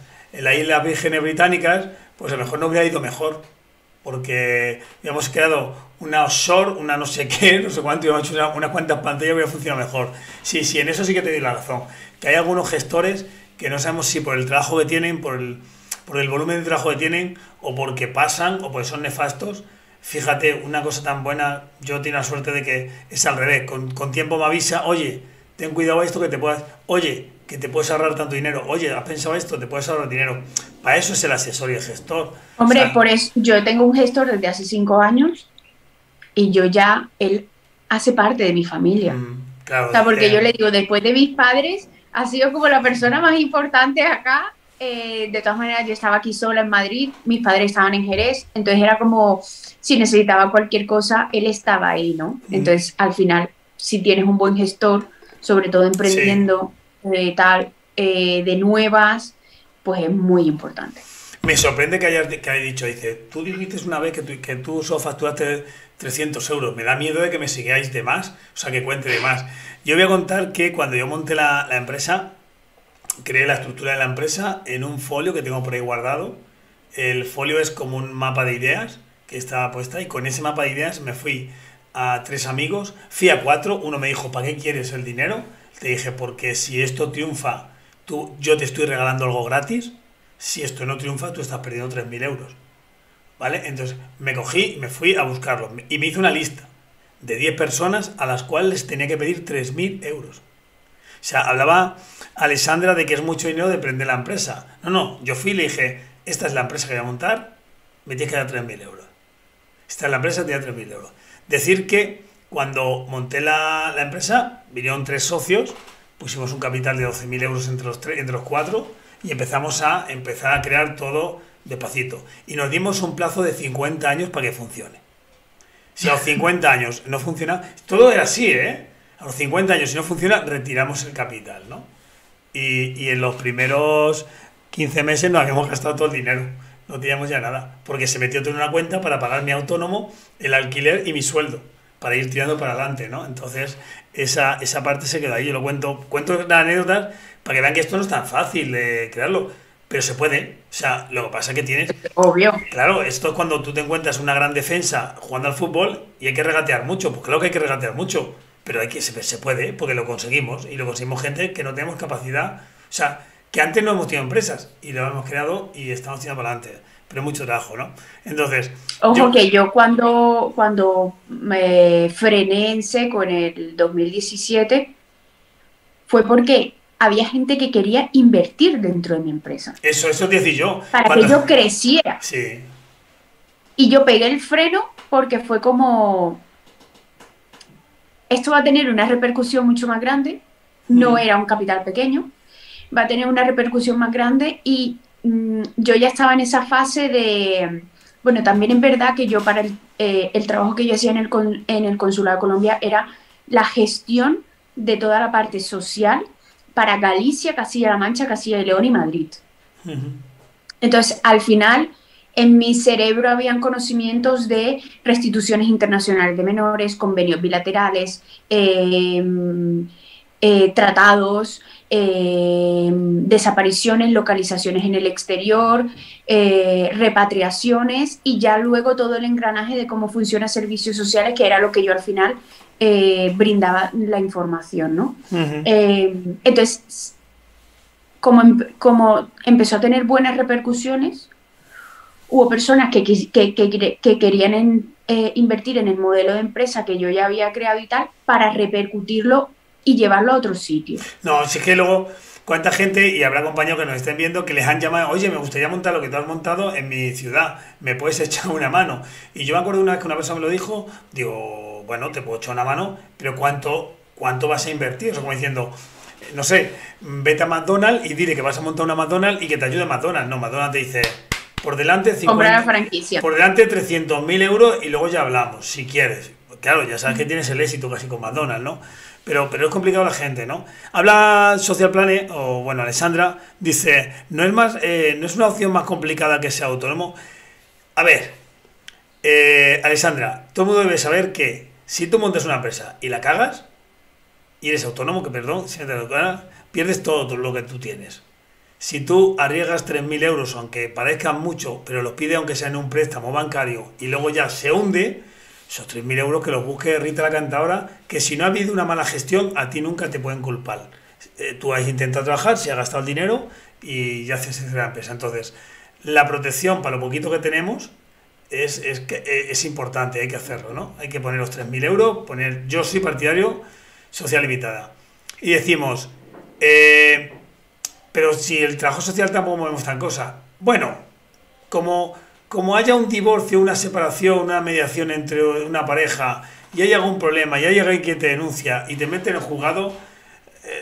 Vírgenes Británicas, pues a lo mejor no hubiera ido mejor. Porque habíamos creado una offshore, una no sé qué, no sé cuánto, y hemos hecho unas cuantas pantallas, hubiera funcionado mejor. Sí, sí, en eso sí que te doy la razón. Que hay algunos gestores que no sabemos si por el trabajo que tienen, por el volumen de trabajo que tienen, o porque pasan, o porque son nefastos. Fíjate, una cosa tan buena, yo tengo la suerte de que es al revés. Con tiempo me avisa, oye, ten cuidado a esto que te puedas. Oye, que te puedes ahorrar tanto dinero. Oye, ¿has pensado esto? Te puedes ahorrar dinero. Para eso es el asesor y el gestor. O Hombre, sea, por eso yo tengo un gestor desde hace 5 años y él hace parte de mi familia. O claro, sea, porque yo le digo, después de mis padres, ha sido como la persona más importante acá. De todas maneras, yo estaba aquí sola en Madrid, mis padres estaban en Jerez, entonces era como, si necesitaba cualquier cosa, él estaba ahí, ¿no? Entonces, al final, si tienes un buen gestor, sobre todo sí. emprendiendo de nuevas, pues es muy importante. Me sorprende que hayas dicho, dice, tú dijiste una vez que tú solo facturaste 300 euros. Me da miedo de que me sigáis de más, o sea, que cuente de más. Yo voy a contar que cuando yo monté la empresa, creé la estructura de la empresa en un folio que tengo por ahí guardado. El folio es como un mapa de ideas que estaba puesta y con ese mapa de ideas me fui a 3 amigos, fui a 4, uno me dijo, ¿para qué quieres el dinero? Le dije, porque si esto triunfa, yo te estoy regalando algo gratis, si esto no triunfa, tú estás perdiendo 3.000 euros. ¿Vale? Entonces me cogí y me fui a buscarlo y me hice una lista de 10 personas a las cuales les tenía que pedir 3.000 euros. sea, hablaba Alessandra de que es mucho dinero de prender la empresa. No, yo fui y le dije, esta es la empresa que voy a montar, me tienes que dar 3.000 euros. Esta es la empresa, te da 3.000 euros. Decir que cuando monté la empresa, vinieron 3 socios, pusimos un capital de 12.000 euros entre los 4 y empezamos a crear todo despacito. Y nos dimos un plazo de 50 años para que funcione. Si a los 50 años no funciona, todo era así, ¿eh? A los 50 años si no funciona, retiramos el capital, ¿no? Y en los primeros 15 meses nos habíamos gastado todo el dinero. No teníamos ya nada, porque se metió todo en una cuenta para pagar mi autónomo, el alquiler y mi sueldo, para ir tirando para adelante, ¿no? Entonces, esa parte se quedó ahí. Yo lo cuento las anécdotas para que vean que esto no es tan fácil de crearlo, pero se puede. O sea, lo que pasa es que tienes... Obvio. Claro, esto es cuando tú te encuentras una gran defensa jugando al fútbol y hay que regatear mucho. Pues claro que hay que regatear mucho, pero se puede, porque lo conseguimos. Y lo conseguimos gente que no tenemos capacidad. O sea, que antes no hemos tenido empresas y lo hemos creado y estamos tirando para adelante. Pero mucho trabajo, ¿no? Entonces... Ojo que yo cuando me frené en seco en el 2017 fue porque había gente que quería invertir dentro de mi empresa. Eso te decía yo. Para que yo creciera. Sí. Y yo pegué el freno porque fue como... Esto va a tener una repercusión mucho más grande. No era un capital pequeño. Va a tener una repercusión más grande y yo ya estaba en esa fase de... Bueno, también es verdad que yo para el trabajo que yo hacía en el Consulado de Colombia era la gestión de toda la parte social para Galicia, Castilla-La Mancha, Castilla y León y Madrid. Entonces, al final, en mi cerebro habían conocimientos de restituciones internacionales de menores, convenios bilaterales, tratados, desapariciones, localizaciones en el exterior, repatriaciones y ya luego todo el engranaje de cómo funciona servicios sociales, que era lo que yo al final brindaba la información, ¿no? Entonces, como empezó a tener buenas repercusiones, hubo personas que querían invertir en el modelo de empresa que yo ya había creado y tal, para repercutirlo y llevarlo a otro sitio. No, si es que luego, cuánta gente, y habrá compañeros que nos estén viendo, que les han llamado, oye, me gustaría montar lo que tú has montado en mi ciudad, ¿me puedes echar una mano? Y yo me acuerdo una vez que una persona me lo dijo, digo, bueno, te puedo echar una mano, pero ¿cuánto vas a invertir? O sea, como diciendo, no sé, vete a McDonald's y dile que vas a montar una McDonald's y que te ayude McDonald's. No, McDonald's te dice, por delante 300.000 euros y luego ya hablamos, si quieres. Claro, ya sabes que tienes el éxito casi con McDonald's, ¿no? Pero es complicado la gente, ¿no? Habla Social Planet, o bueno, Alessandra, dice, no es una opción más complicada que ser autónomo. A ver, Alessandra, todo el mundo debe saber que si tú montas una empresa y la cagas, y eres autónomo, que perdón, si no te lo cagas, pierdes todo lo que tú tienes. Si tú arriesgas 3.000 euros, aunque parezcan mucho, pero los pides aunque sea en un préstamo bancario, y luego ya se hunde, esos 3.000 euros que los busque Rita la Cantadora, que si no ha habido una mala gestión, a ti nunca te pueden culpar. Tú has intentado trabajar, si has gastado el dinero y ya haces la empresa. Entonces, la protección para lo poquito que tenemos es importante, hay que hacerlo, ¿no? Hay que poner los 3.000 euros, yo soy partidario social limitada. Y decimos, pero si el trabajo social tampoco movemos tan cosa. Bueno, como haya un divorcio, una separación, una mediación entre una pareja y hay algún problema y hay alguien que te denuncia y te mete en el juzgado,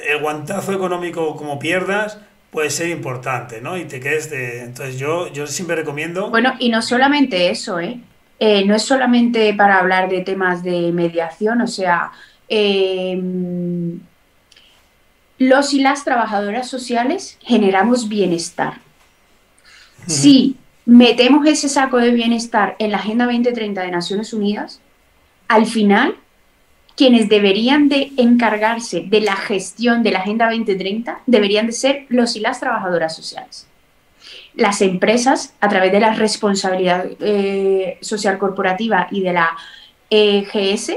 el guantazo económico como pierdas puede ser importante, ¿no? Y te quedes Entonces yo siempre recomiendo... Bueno, y no solamente eso, no es solamente para hablar de temas de mediación, o sea, los y las trabajadoras sociales generamos bienestar. Sí. Metemos ese saco de bienestar en la Agenda 2030 de Naciones Unidas, al final, quienes deberían de encargarse de la gestión de la Agenda 2030 deberían de ser los y las trabajadoras sociales. Las empresas, a través de la responsabilidad social corporativa y de la EGS,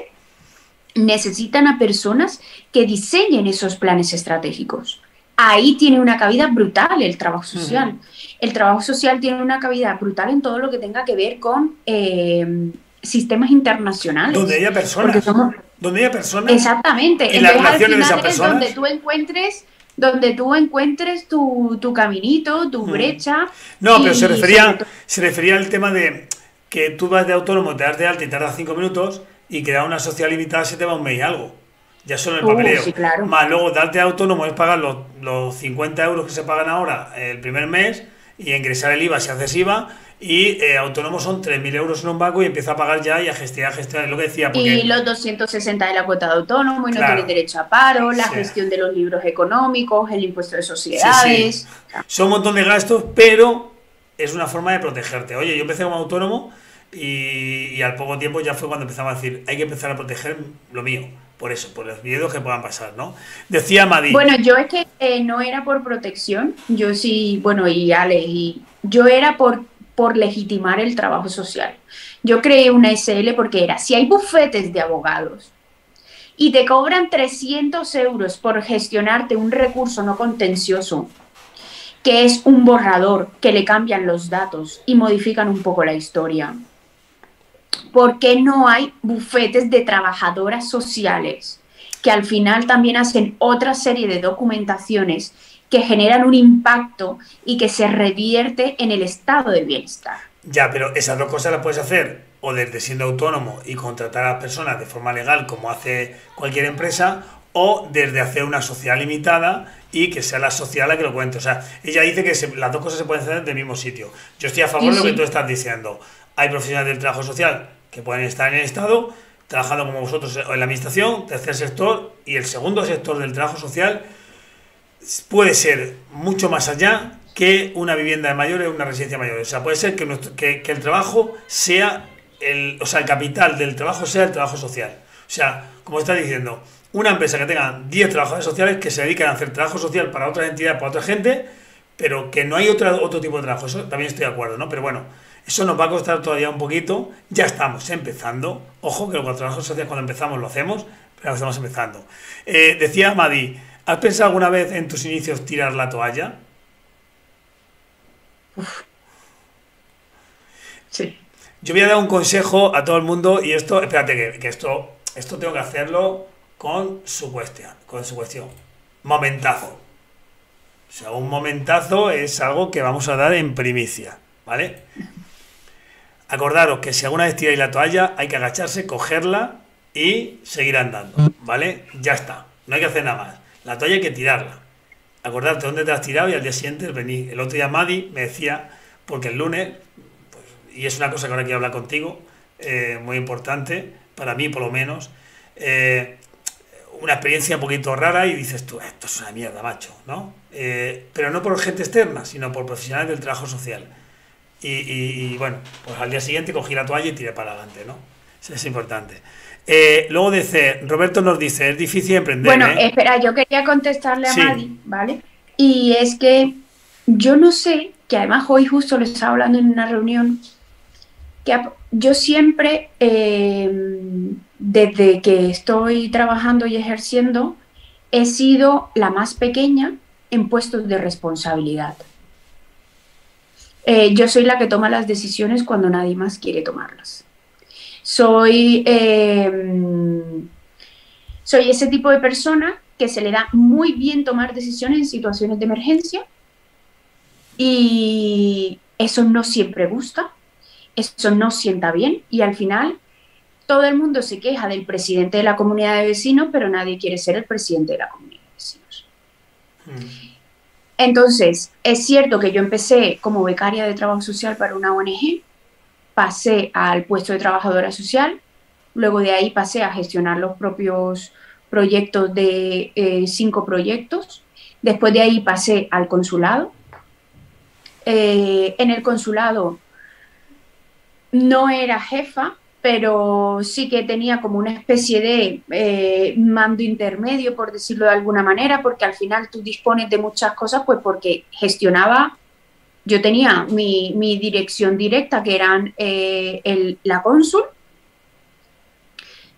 necesitan a personas que diseñen esos planes estratégicos. Ahí tiene una cabida brutal el trabajo social. El trabajo social tiene una cabida brutal en todo lo que tenga que ver con sistemas internacionales. Donde haya personas. donde haya personas. Exactamente. Y las Entonces, al relaciones de esas final es personas. donde tú encuentres tu caminito, tu brecha. No, pero se Y sobre todo, refería al tema de que tú vas de autónomo, te das de alta y tardas 5 minutos y crear una sociedad limitada se te va un mes y algo. Ya solo el papeleo. sí, claro. Más luego darte de autónomo es pagar los 50 euros que se pagan ahora el primer mes y ingresar el IVA si haces IVA. Y autónomo son 3.000 euros en un banco y empieza a pagar ya y a gestionar, es lo que decía, Y porque, los 260 de la cuota de autónomo y no tienes claro, derecho a paro, la sí, gestión de los libros económicos, el impuesto de sí, sí, sociedades. son un montón de gastos, pero es una forma de protegerte. Oye, yo empecé como autónomo y al poco tiempo ya fue cuando empezamos a decir, hay que empezar a proteger lo mío, por eso, por los miedos que puedan pasar, ¿no? Decía Madi, Bueno, yo es que no era por protección, yo sí, bueno, y Ale, y yo era por legitimar el trabajo social. Yo creé una SL porque era, si hay bufetes de abogados y te cobran 300 euros por gestionarte un recurso no contencioso, que es un borrador que le cambian los datos y modifican un poco la historia, ¿por qué no hay bufetes de trabajadoras sociales que al final también hacen otra serie de documentaciones que generan un impacto y que se revierte en el estado de bienestar? ya, pero esas dos cosas las puedes hacer o desde siendo autónomo y contratar a personas de forma legal como hace cualquier empresa o desde hacer una sociedad limitada y que sea la sociedad la que lo cuente. O sea, ella dice que las dos cosas se pueden hacer desde el mismo sitio. Yo estoy a favor Sí, de lo que tú sí. estás diciendo. Hay profesionales del trabajo social que pueden estar en el Estado trabajando como vosotros en la administración, tercer sector y el segundo sector del trabajo social puede ser mucho más allá que una vivienda de mayores o una residencia de mayores. O sea, puede ser que el trabajo sea, o sea, el capital del trabajo sea el trabajo social. O sea, como está diciendo, una empresa que tenga 10 trabajadores sociales que se dedican a hacer trabajo social para otras entidades, para otra gente, pero que no hay otro tipo de trabajo. Eso también estoy de acuerdo, ¿no? Pero bueno, eso nos va a costar todavía un poquito. Ya estamos empezando. Ojo que con el trabajo social cuando empezamos lo hacemos, pero estamos empezando. Decía Madi, ¿has pensado alguna vez en tus inicios tirar la toalla? Sí. Yo voy a dar un consejo a todo el mundo y esto, espérate, que esto tengo que hacerlo con su cuestión, Momentazo. O sea, un momentazo es algo que vamos a dar en primicia, ¿vale? Acordaros que si alguna vez tiráis la toalla, hay que agacharse, cogerla y seguir andando, ¿vale? Ya está, no hay que hacer nada más. La toalla hay que tirarla. Acordarte dónde te has tirado y al día siguiente venir. El otro día Madi me decía, porque el lunes, y es una cosa que ahora quiero hablar contigo, muy importante, para mí por lo menos, una experiencia un poquito rara y dices tú, esto es una mierda, macho, ¿no? Pero no por gente externa, sino por profesionales del trabajo social. Y bueno, pues al día siguiente cogí la toalla y tiré para adelante, ¿no? Eso es importante. Luego dice, Roberto nos dice, es difícil emprender, Bueno, ¿eh? espera, yo quería contestarle a Sí, Madi, ¿vale? Y es que yo no sé, que además hoy justo lo estaba hablando en una reunión, yo siempre, desde que estoy trabajando y ejerciendo, he sido la más pequeña en puestos de responsabilidad. Yo soy la que toma las decisiones cuando nadie más quiere tomarlas. Soy, soy ese tipo de persona que se le da muy bien tomar decisiones en situaciones de emergencia y eso no siempre gusta, eso no sienta bien y al final todo el mundo se queja del presidente de la comunidad de vecinos, pero nadie quiere ser el presidente de la comunidad de vecinos. Entonces, es cierto que yo empecé como becaria de trabajo social para una ONG, pasé al puesto de trabajadora social, luego de ahí pasé a gestionar los propios proyectos de 5 proyectos, después de ahí pasé al consulado. En el consulado no era jefa, pero sí que tenía como una especie de mando intermedio, por decirlo de alguna manera, porque al final tú dispones de muchas cosas, pues porque gestionaba, yo tenía mi dirección directa, que eran la cónsul,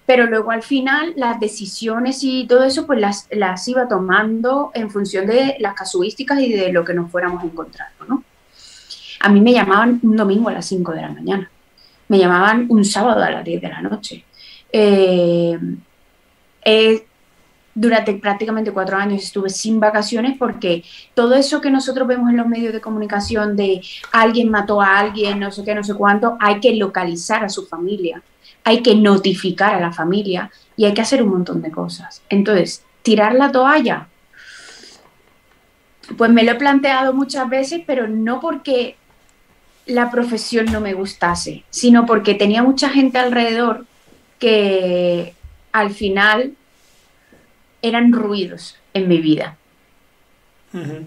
pero luego al final las decisiones y todo eso, pues las iba tomando en función de las casuísticas y de lo que nos fuéramos encontrando, ¿no? A mí me llamaban un domingo a las 5 de la mañana. Me llamaban un sábado a las 10 de la noche. Durante prácticamente 4 años estuve sin vacaciones porque todo eso que nosotros vemos en los medios de comunicación de alguien mató a alguien, no sé qué, no sé cuánto, hay que localizar a su familia, hay que notificar a la familia y hay que hacer un montón de cosas. Entonces, tirar la toalla, pues me lo he planteado muchas veces, pero no porque la profesión no me gustase, sino porque tenía mucha gente alrededor que al final eran ruidos en mi vida. Ujú.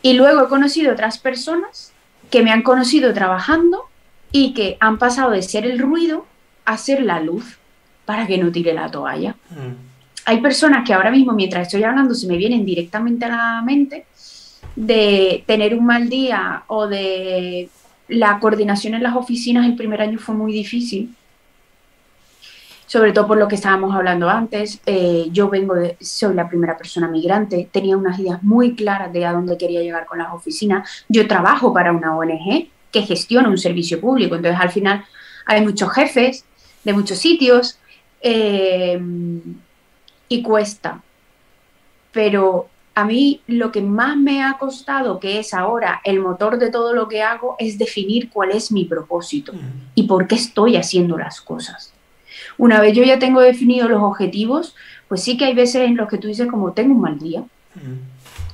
Y luego he conocido otras personas que me han conocido trabajando y que han pasado de ser el ruido a ser la luz para que no tire la toalla. Hay personas que ahora mismo, mientras estoy hablando, se me vienen directamente a la mente de tener un mal día o de la coordinación en las oficinas el primer año fue muy difícil, sobre todo por lo que estábamos hablando antes. Yo soy la primera persona migrante, tenía unas ideas muy claras de a dónde quería llegar con las oficinas. Yo trabajo para una ONG que gestiona un servicio público, entonces al final hay muchos jefes de muchos sitios y cuesta. Pero a mí lo que más me ha costado, que es ahora el motor de todo lo que hago, es definir cuál es mi propósito y por qué estoy haciendo las cosas. Una vez yo ya tengo definidos los objetivos, pues sí que hay veces en los que tú dices como tengo un mal día.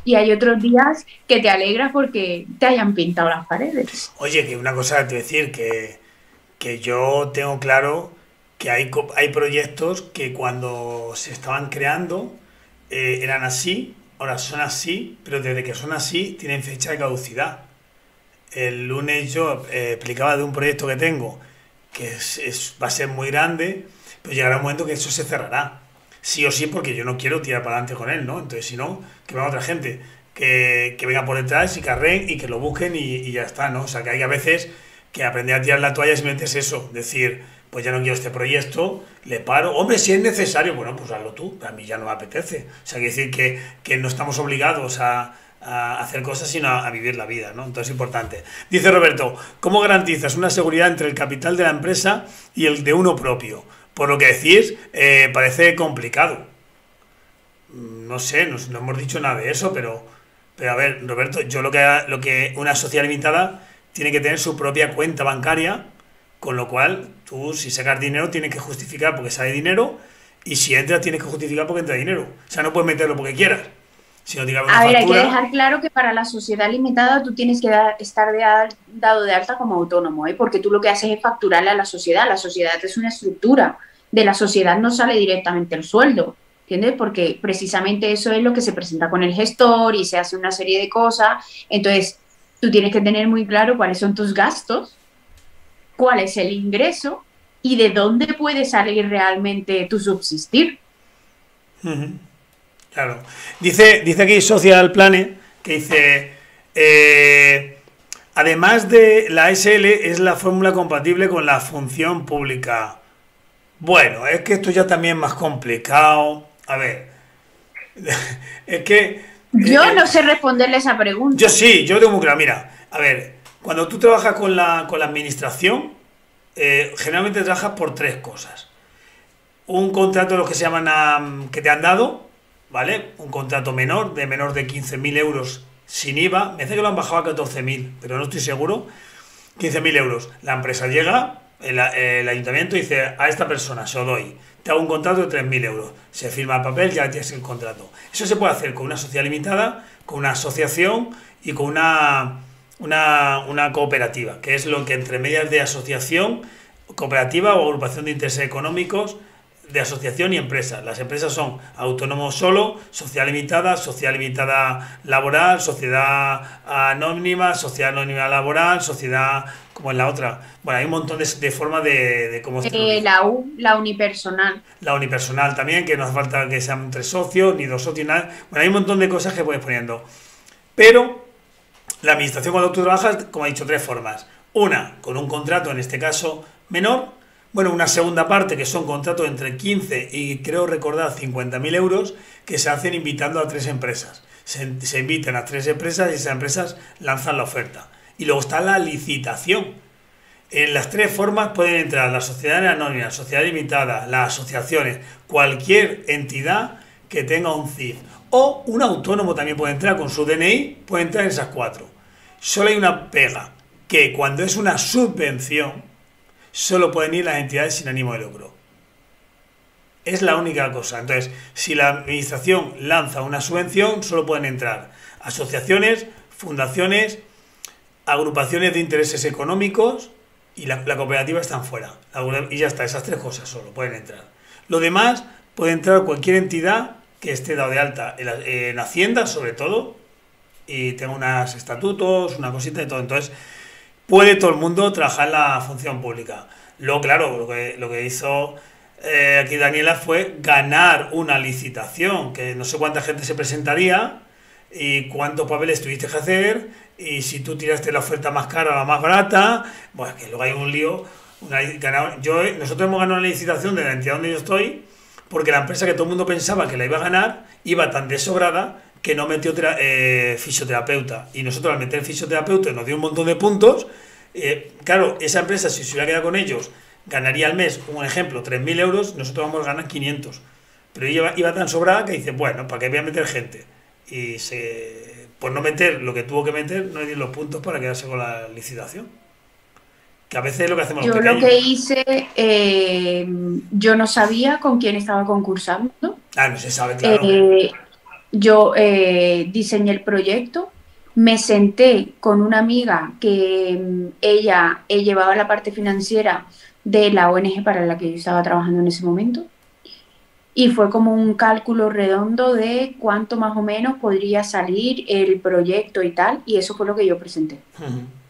Y hay otros días que te alegras porque te hayan pintado las paredes. Oye, que una cosa te voy a decir, que yo tengo claro que hay proyectos que cuando se estaban creando eran así, ahora son así, pero desde que son así tienen fecha de caducidad. El lunes yo explicaba de un proyecto que tengo que va a ser muy grande, pero llegará un momento que eso se cerrará. Sí o sí, porque yo no quiero tirar para adelante con él, ¿no? Entonces, si no, que venga otra gente, que venga por detrás y carreen y que lo busquen y ya está, ¿no? O sea, que hay a veces que aprender a tirar la toalla simplemente es eso, decir, pues ya no quiero este proyecto, le paro. Hombre, si es necesario, bueno, pues hazlo tú, a mí ya no me apetece. O sea, quiere decir que no estamos obligados a hacer cosas, sino a vivir la vida, ¿no? Entonces es importante. Dice Roberto, ¿cómo garantizas una seguridad entre el capital de la empresa y el de uno propio? Por lo que decís, parece complicado. No sé, no hemos dicho nada de eso, pero a ver, Roberto, yo lo que una sociedad limitada tiene que tener su propia cuenta bancaria, con lo cual tú si sacas dinero tienes que justificar porque sale dinero y si entras tienes que justificar porque entra dinero. O sea, no puedes meterlo porque quieras. Si no tienes una A ver, hay que factura. dejar claro que para la sociedad limitada tú tienes que estar dado de alta como autónomo, ¿eh? Porque tú lo que haces es facturarle a la sociedad. La sociedad es una estructura. De la sociedad no sale directamente el sueldo, ¿entiendes? Porque precisamente eso es lo que se presenta con el gestor y se hace una serie de cosas. Entonces, tú tienes que tener muy claro cuáles son tus gastos, cuál es el ingreso y de dónde puede salir realmente tu subsistir. Claro. Dice aquí Social Planet que dice, además de la SL es la fórmula compatible con la función pública. Bueno, es que esto ya también es más complicado. A ver, es que Yo no sé responderle esa pregunta. yo sí, yo tengo muy claro. Mira, a ver, cuando tú trabajas con la administración, generalmente trabajas por tres cosas. Un contrato de los que se llaman que te han dado, ¿vale? Un contrato menor, de menos de 15.000 euros sin IVA. Me dice que lo han bajado a 14.000, pero no estoy seguro. 15.000 euros. La empresa llega, el ayuntamiento dice a esta persona, se lo doy. Te hago un contrato de 3.000 euros. Se firma el papel, ya tienes el contrato. Eso se puede hacer con una sociedad limitada, con una asociación y con una cooperativa, que es lo que entre medias de asociación, cooperativa o agrupación de intereses económicos, de asociación y empresa. Las empresas son autónomos solo, sociedad limitada laboral, sociedad anónima, sociedad anónima laboral, sociedad como en la otra. Bueno, hay un montón de formas de cómo se La unipersonal. la unipersonal también, que no hace falta que sean 3 socios, ni 2 socios, nada. Bueno, hay un montón de cosas que puedes poniendo. Pero la administración cuando tú trabajas, como he dicho, 3 formas. Una, con un contrato, en este caso, menor. Bueno, una segunda parte que son contratos entre 15 y creo recordar 50.000 euros que se hacen invitando a 3 empresas. Se invitan a 3 empresas y esas empresas lanzan la oferta. Y luego está la licitación. En las tres formas pueden entrar las sociedades anónimas, sociedad limitada, las asociaciones, cualquier entidad que tenga un CIF. O un autónomo también puede entrar con su DNI, puede entrar en esas cuatro. Solo hay una pega, que cuando es una subvención, solo pueden ir las entidades sin ánimo de lucro. Es la única cosa. Entonces, si la administración lanza una subvención, solo pueden entrar asociaciones, fundaciones, agrupaciones de intereses económicos y la cooperativa están fuera. Y ya está, esas tres cosas solo pueden entrar. Lo demás puede entrar cualquier entidad que esté dado de alta en Hacienda, sobre todo, y tenga unos estatutos, una cosita y todo. Entonces, puede todo el mundo trabajar en la función pública. Luego, claro, lo que hizo aquí Daniela fue ganar una licitación, que no sé cuánta gente se presentaría y cuántos papeles tuviste que hacer, y si tú tiraste la oferta más cara o la más barata, bueno, que luego hay un lío. Nosotros hemos ganado una licitación de la entidad donde yo estoy, porque la empresa que todo el mundo pensaba que la iba a ganar, iba tan desobrada que no metió fisioterapeuta. Y nosotros al meter fisioterapeuta nos dio un montón de puntos. Claro, esa empresa, si se hubiera quedado con ellos, ganaría al mes, un ejemplo, 3.000 euros, nosotros vamos a ganar 500. Pero ella iba tan sobrada que dice, bueno, ¿para qué voy a meter gente? Y por no meter lo que tuvo que meter, no le di los puntos para quedarse con la licitación. Que a veces es lo que hacemos los pequeños. Yo lo que hice, yo no sabía con quién estaba concursando. No se sabe, claro. Yo diseñé el proyecto, me senté con una amiga que ella llevaba la parte financiera de la ONG para la que yo estaba trabajando en ese momento, y fue como un cálculo redondo de cuánto más o menos podría salir el proyecto y tal, y eso fue lo que yo presenté.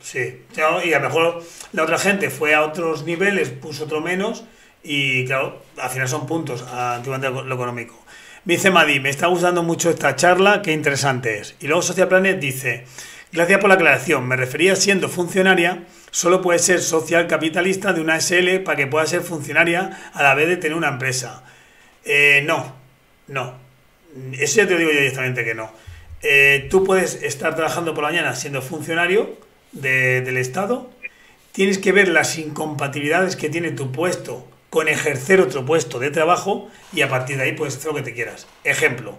Sí, y a lo mejor la otra gente fue a otros niveles, puso otro menos, y claro, al final son puntos, antiguamente lo económico. Me dice Madi, me está gustando mucho esta charla, qué interesante es. Y luego Social Planet dice, gracias por la aclaración, me refería siendo funcionaria, solo puede ser social capitalista de una SL para que pueda ser funcionaria a la vez de tener una empresa. No. Eso ya te digo yo directamente que no. Tú puedes estar trabajando por la mañana siendo funcionario del Estado, tienes que ver las incompatibilidades que tiene tu puesto con ejercer otro puesto de trabajo y a partir de ahí puedes hacer lo que te quieras. Ejemplo,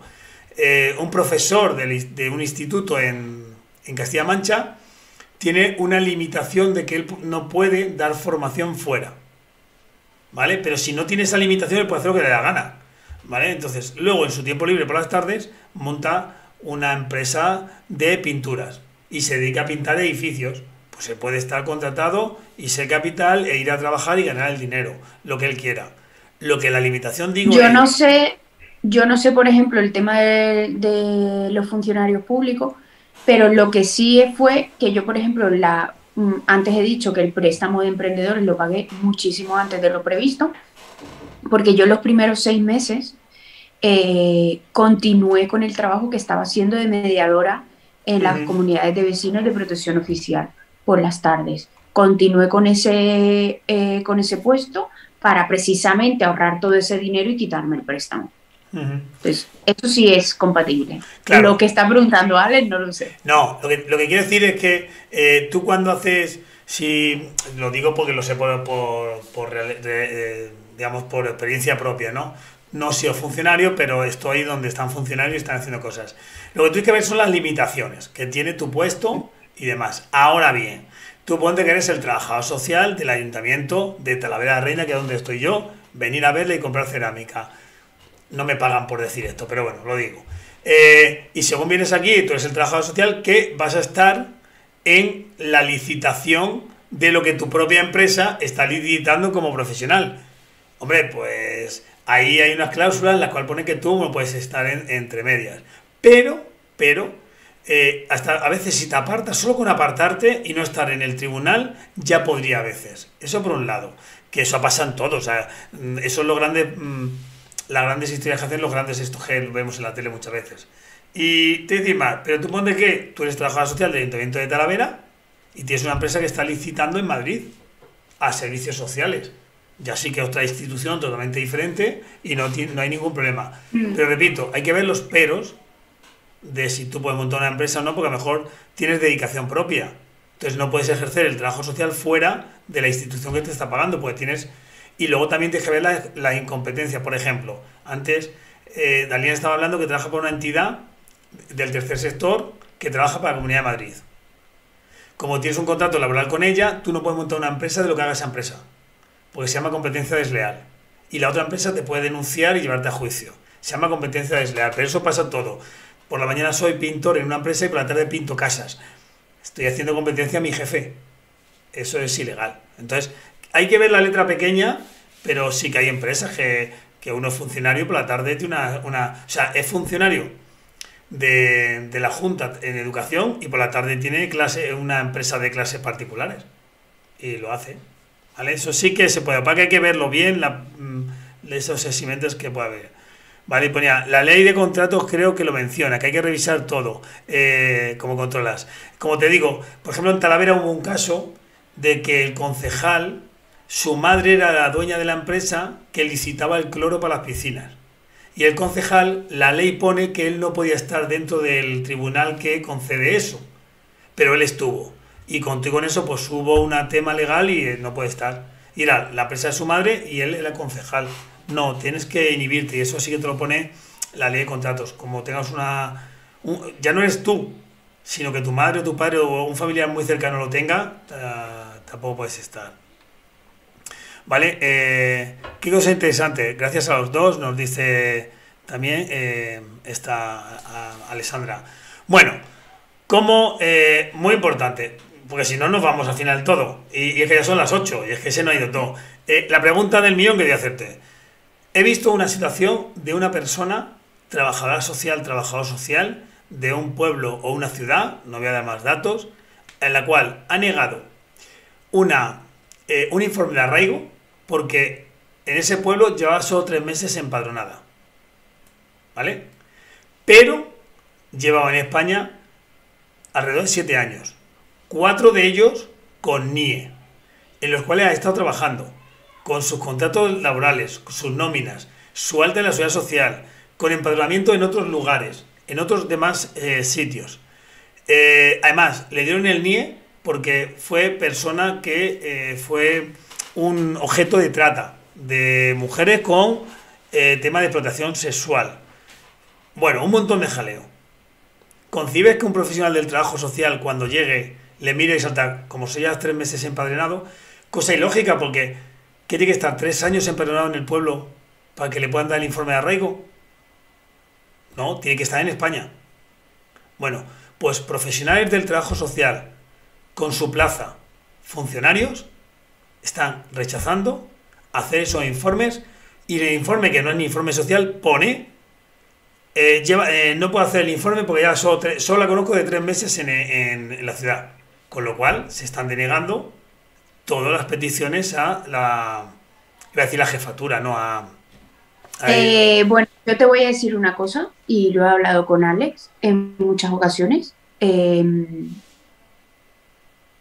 un profesor de un instituto en Castilla-La Mancha tiene una limitación de que él no puede dar formación fuera, ¿vale? Pero si no tiene esa limitación, él puede hacer lo que le da gana, ¿vale? Entonces, luego en su tiempo libre por las tardes monta una empresa de pinturas y se dedica a pintar edificios. Pues se puede estar contratado y ser capital e ir a trabajar y ganar el dinero, lo que él quiera. Lo que la limitación digo yo no sé, por ejemplo, el tema de los funcionarios públicos, pero lo que sí fue que yo, por ejemplo, antes he dicho que el préstamo de emprendedores lo pagué muchísimo antes de lo previsto, porque yo los primeros 6 meses continué con el trabajo que estaba haciendo de mediadora en las comunidades de vecinos de protección oficial por las tardes. Continué con ese puesto para precisamente ahorrar todo ese dinero y quitarme el préstamo. Entonces, eso sí es compatible. Claro. Lo que está preguntando Alex no lo sé. No, lo que quiero decir es que tú cuando haces, si lo digo porque lo sé digamos por experiencia propia, ¿no? No he sido funcionario, pero estoy donde están funcionarios y están haciendo cosas. Lo que tú tienes que ver son las limitaciones que tiene tu puesto y demás. Ahora bien, tú ponte que eres el trabajador social del ayuntamiento de Talavera de la Reina, que es donde estoy yo, venir a verle y comprar cerámica. No me pagan por decir esto, pero bueno, lo digo. Y según vienes aquí, tú eres el trabajador social que vas a estar en la licitación de lo que tu propia empresa está licitando como profesional. Hombre, pues ahí hay unas cláusulas en las cuales pone que tú no puedes estar entre medias. Pero hasta a veces si te apartas, solo con apartarte y no estar en el tribunal, ya podría a veces. Eso por un lado, que eso pasa en todo. O sea, eso es lo grande, las grandes historias que hacen los grandes estos que vemos en la tele muchas veces. Y te dicen más, pero tú ponte que tú eres trabajador social del Ayuntamiento de Talavera y tienes una empresa que está licitando en Madrid a servicios sociales. Ya sí que es otra institución totalmente diferente y no hay ningún problema. Pero repito, hay que ver los peros de si tú puedes montar una empresa o no, porque a lo mejor tienes dedicación propia Entonces no puedes ejercer el trabajo social fuera de la institución que te está pagando, porque tienes... Y luego también tienes que ver la incompetencia. Por ejemplo, antes Dalina estaba hablando que trabaja por una entidad del tercer sector que trabaja para la Comunidad de Madrid. Como tienes un contrato laboral con ella, tú no puedes montar una empresa de lo que haga esa empresa, porque se llama competencia desleal. Y la otra empresa te puede denunciar y llevarte a juicio. Se llama competencia desleal, pero eso pasa todo. Por la mañana soy pintor en una empresa y por la tarde pinto casas. Estoy haciendo competencia a mi jefe. Eso es ilegal. Entonces, hay que ver la letra pequeña, pero sí que hay empresas que uno es funcionario por la tarde tiene o sea, es funcionario de la Junta en educación y por la tarde tiene una empresa de clases particulares. Y lo hace. ¿Vale? Eso sí que se puede. Para que hay que verlo bien, esos eximente que puede haber. Vale, y ponía, la ley de contratos creo que lo menciona, que hay que revisar todo, cómo controlas. Como te digo, por ejemplo, en Talavera hubo un caso de que el concejal, su madre era la dueña de la empresa que licitaba el cloro para las piscinas. Y el concejal, la ley pone que él no podía estar dentro del tribunal que concede eso, pero él estuvo. Y con eso pues hubo un tema legal y no puede estar. Y era la empresa de su madre y él era concejal. No, tienes que inhibirte y eso sí que te lo pone la ley de contratos. Como tengas ya no eres tú, sino que tu madre o tu padre o un familiar muy cercano lo tenga, tampoco puedes estar. ¿Vale? Qué cosa interesante. Gracias a los dos, nos dice también Alessandra. Bueno, muy importante, porque si no nos vamos al final todo. Y es que ya son las 8 y es que se nos ha ido todo. La pregunta del millón quería hacerte. He visto una situación de una persona, trabajador social, de un pueblo o una ciudad, no voy a dar más datos, en la cual ha negado un informe de arraigo porque en ese pueblo llevaba solo 3 meses empadronada. ¿Vale? Pero llevaba en España alrededor de 7 años. 4 de ellos con NIE, en los cuales ha estado trabajando, con sus contratos laborales, con sus nóminas, su alta en la seguridad social, con empadronamiento en otros lugares, en otros demás sitios. Además, le dieron el NIE porque fue persona que fue un objeto de trata de mujeres con tema de explotación sexual. Bueno, un montón de jaleo. ¿Concibes que un profesional del trabajo social cuando llegue le mire y salta, como si ya 3 meses empadronado? Cosa ilógica porque ¿tiene que estar 3 años empadronado en el pueblo para que le puedan dar el informe de arraigo? No, tiene que estar en España. Bueno, pues profesionales del trabajo social con su plaza, funcionarios, están rechazando hacer esos informes y el informe, que no es ni informe social, pone no puedo hacer el informe porque ya solo la conozco de 3 meses en la ciudad, con lo cual se están denegando todas las peticiones iba a decir la jefatura, no bueno, yo te voy a decir una cosa y lo he hablado con Alex en muchas ocasiones.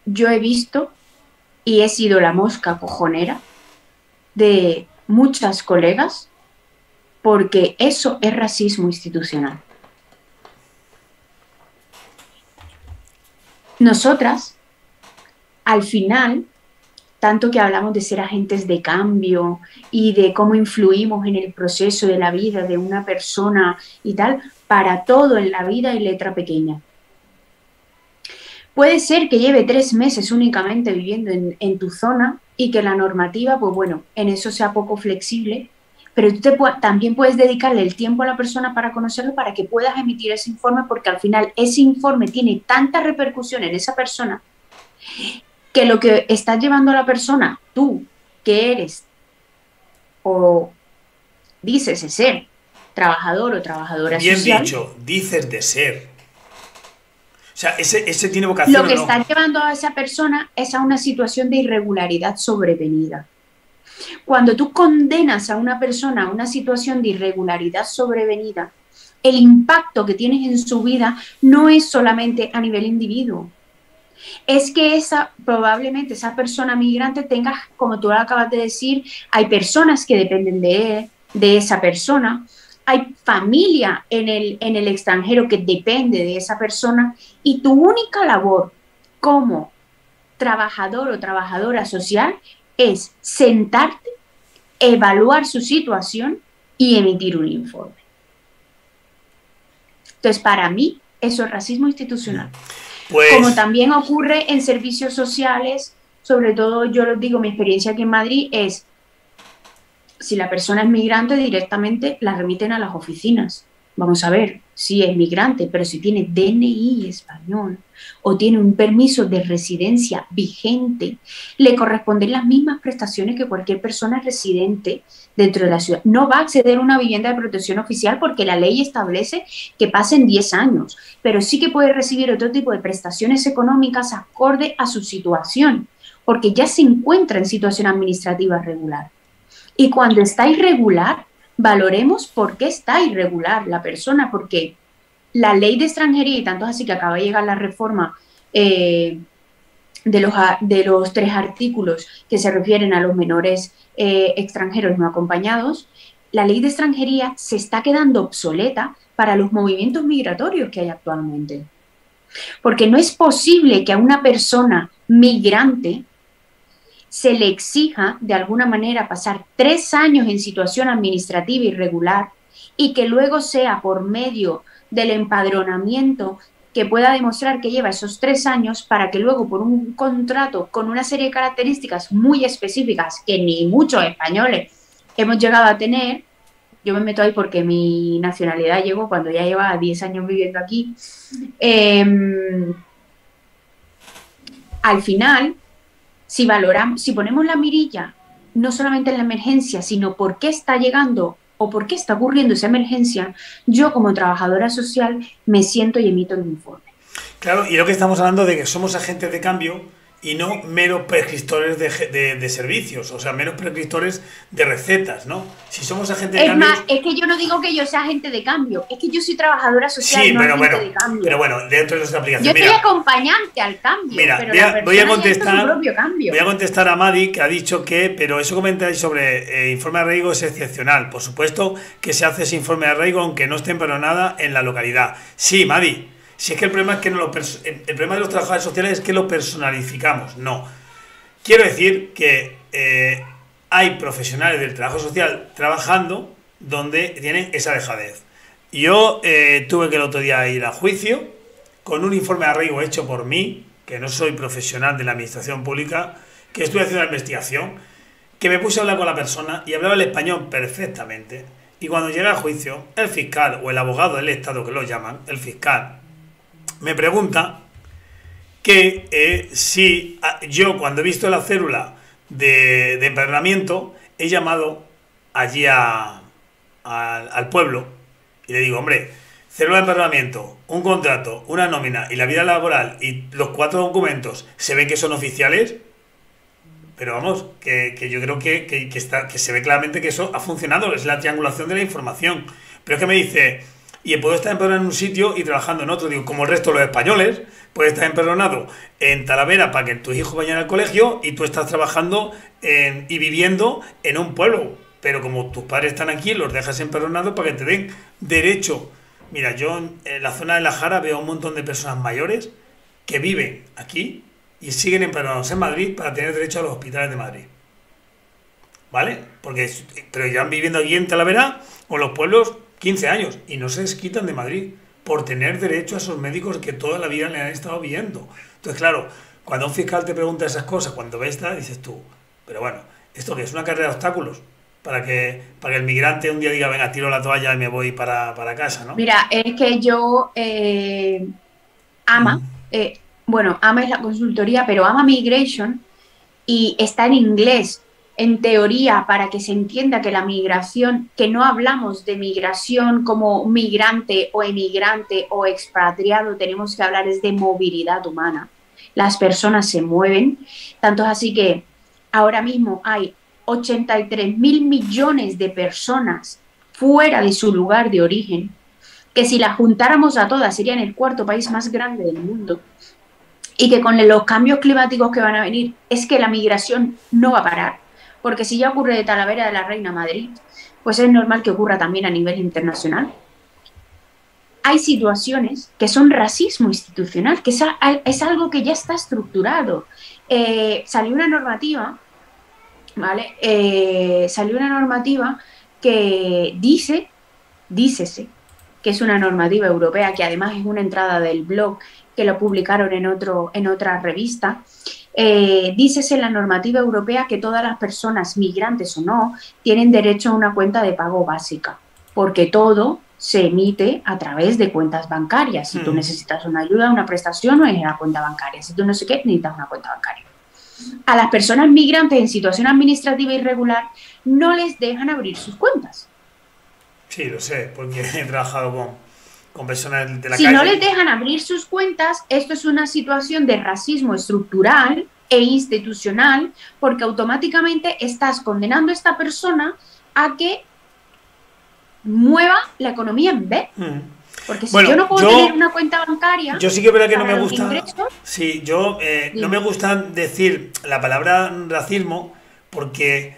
Yo he visto y he sido la mosca cojonera de muchas colegas porque eso es racismo institucional. Nosotras, al final, tanto que hablamos de ser agentes de cambio y de cómo influimos en el proceso de la vida de una persona y tal, para todo en la vida hay letra pequeña. Puede ser que lleve 3 meses únicamente viviendo en tu zona y que la normativa, pues bueno, en eso sea poco flexible, pero tú también puedes dedicarle el tiempo a la persona para conocerlo, para que puedas emitir ese informe, porque al final ese informe tiene tanta repercusión en esa persona que lo que estás llevando a la persona, tú, que eres o dices de ser trabajador o trabajadora bien social. Bien dicho, dices de ser. O sea, ese tiene vocación. Lo que está llevando a esa persona es a una situación de irregularidad sobrevenida. Cuando tú condenas a una persona a una situación de irregularidad sobrevenida, el impacto que tienes en su vida no es solamente a nivel individuo. Es que probablemente esa persona migrante tenga, como tú acabas de decir, hay personas que dependen de esa persona, hay familia en el extranjero que depende de esa persona, y tu única labor como trabajador o trabajadora social es sentarte, evaluar su situación y emitir un informe. Entonces, para mí, eso es racismo institucional. Pues, como también ocurre en servicios sociales, sobre todo yo les digo, mi experiencia aquí en Madrid es, si la persona es migrante, directamente la remiten a las oficinas. Vamos a ver, si es migrante, pero si tiene DNI español o tiene un permiso de residencia vigente, le corresponden las mismas prestaciones que cualquier persona residente dentro de la ciudad. No va a acceder a una vivienda de protección oficial porque la ley establece que pasen 10 años, pero sí que puede recibir otro tipo de prestaciones económicas acorde a su situación, porque ya se encuentra en situación administrativa regular. Y cuando está irregular, valoremos por qué está irregular la persona, porque la ley de extranjería, y tanto es así que acaba de llegar la reforma de los 3 artículos que se refieren a los menores extranjeros no acompañados, la ley de extranjería se está quedando obsoleta para los movimientos migratorios que hay actualmente. Porque no es posible que a una persona migrante se le exija de alguna manera pasar 3 años en situación administrativa irregular y que luego sea por medio del empadronamiento que pueda demostrar que lleva esos 3 años para que luego por un contrato con una serie de características muy específicas que ni muchos españoles hemos llegado a tener. Yo me meto ahí porque mi nacionalidad llegó cuando ya llevaba 10 años viviendo aquí. Al final, si valoramos, si ponemos la mirilla no solamente en la emergencia, sino por qué está llegando o por qué está ocurriendo esa emergencia, yo como trabajadora social me siento y emito un informe. Claro, y lo que estamos hablando de que somos agentes de cambio y no meros prescriptores de servicios, o sea, meros prescriptores de recetas, ¿no? Si somos agentes de cambio... Es más, es que yo no digo que yo sea agente de cambio, es que yo soy trabajadora social, sí, no pero agente de cambio. Pero bueno, dentro de nuestra aplicación... Yo soy acompañante al cambio, mira, pero voy a contestar, su propio cambio. Voy a contestar a Madi, que ha dicho que, pero eso comentáis sobre informe de arraigo es excepcional. Por supuesto que se hace ese informe de arraigo aunque no esté empadronada en la localidad. Sí, Madi, si es que el problema es que el problema de los trabajadores sociales es que lo personalificamos. No. Quiero decir que hay profesionales del trabajo social trabajando donde tienen esa dejadez. Yo tuve que el otro día ir a juicio con un informe de arraigo hecho por mí, que no soy profesional de la administración pública, que estuve haciendo la investigación, que me puse a hablar con la persona y hablaba el español perfectamente. Y cuando llegué a juicio, el fiscal o el abogado del Estado, que lo llaman, el fiscal, me pregunta que si yo, cuando he visto la cédula de empadronamiento, he llamado allí al pueblo y le digo, hombre, cédula de empadronamiento, un contrato, una nómina y la vida laboral y los 4 documentos se ven que son oficiales, pero vamos, que yo creo que se ve claramente que eso ha funcionado, es la triangulación de la información. Pero es que me dice... Y puedo estar empadronado en un sitio y trabajando en otro. Digo, como el resto de los españoles, puedes estar empadronado en Talavera para que tus hijos vayan al colegio y tú estás trabajando y viviendo en un pueblo. Pero como tus padres están aquí, los dejas empadronados para que te den derecho. Mira, yo en la zona de La Jara veo un montón de personas mayores que viven aquí y siguen empadronados en Madrid para tener derecho a los hospitales de Madrid. ¿Vale? Pero llevan viviendo aquí en Talavera o en los pueblos 15 años y no se les quitan de Madrid por tener derecho a esos médicos que toda la vida le han estado viendo. Entonces, claro, cuando un fiscal te pregunta esas cosas, cuando ves esta, dices tú, pero bueno, ¿esto qué es? ¿Una carrera de obstáculos? Para que el migrante un día diga, venga, tiro la toalla y me voy para casa, ¿no? Mira, es que yo, AMA, AMA es la consultoría, pero AMA Migration, y está en inglés. En teoría, para que se entienda que la migración, que no hablamos de migración como migrante o emigrante o expatriado, tenemos que hablar es de movilidad humana. Las personas se mueven, tanto es así que ahora mismo hay 83.000 millones de personas fuera de su lugar de origen, que si las juntáramos a todas serían el 4.º país más grande del mundo, y que con los cambios climáticos que van a venir es que la migración no va a parar. Porque si ya ocurre de Talavera de la Reina a Madrid, pues es normal que ocurra también a nivel internacional. hay situaciones que son racismo institucional, que es algo que ya está estructurado. Salió una normativa, ¿vale? Salió una normativa que dícese, que es una normativa europea, que además es una entrada del blog, que lo publicaron en otra revista. Dícese en la normativa europea que todas las personas, migrantes o no, tienen derecho a una cuenta de pago básica, porque todo se emite a través de cuentas bancarias. Si tú necesitas una ayuda, una prestación, no es la cuenta bancaria. Si tú no sé qué, necesitas una cuenta bancaria. A las personas migrantes en situación administrativa irregular no les dejan abrir sus cuentas. Sí, lo sé, porque he trabajado con personas de la Si calle. no les dejan abrir sus cuentas, esto es una situación de racismo estructural e institucional, porque automáticamente estás condenando a esta persona a que mueva la economía en B. Porque si yo no puedo tener una cuenta bancaria, yo sí que es verdad que no me los gusta. ingresos, Sí, no me gusta decir la palabra racismo porque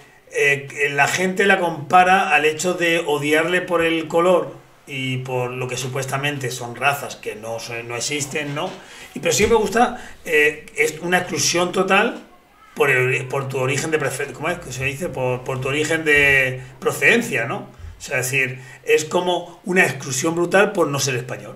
la gente la compara al hecho de odiarle por el color y por lo que supuestamente son razas que no existen, ¿no? Pero sí me gusta, es una exclusión total por tu origen de preferencia, ¿cómo es que se dice? Por tu origen de procedencia, ¿no? O sea, es decir, es como una exclusión brutal por no ser español.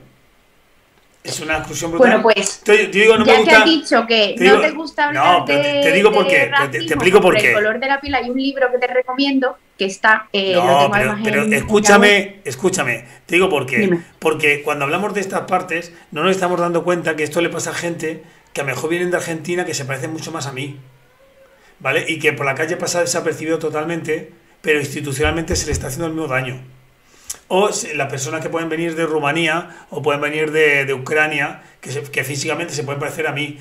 Es una exclusión brutal. Bueno, pues, yo digo, no ya me gusta, que has dicho que no te gusta hablar te digo por qué, te explico por qué. El color de la piel, hay un libro que te recomiendo que está, no, lo tengo pero escúchame, te digo por qué. Dime. Porque cuando hablamos de estas partes, no nos estamos dando cuenta que esto le pasa a gente que a lo mejor vienen de Argentina, que se parecen mucho más a mí, ¿vale? Y que por la calle pasa desapercibido totalmente, pero institucionalmente se le está haciendo el mismo daño. O las personas que pueden venir de Rumanía o pueden venir de Ucrania, que físicamente se pueden parecer a mí.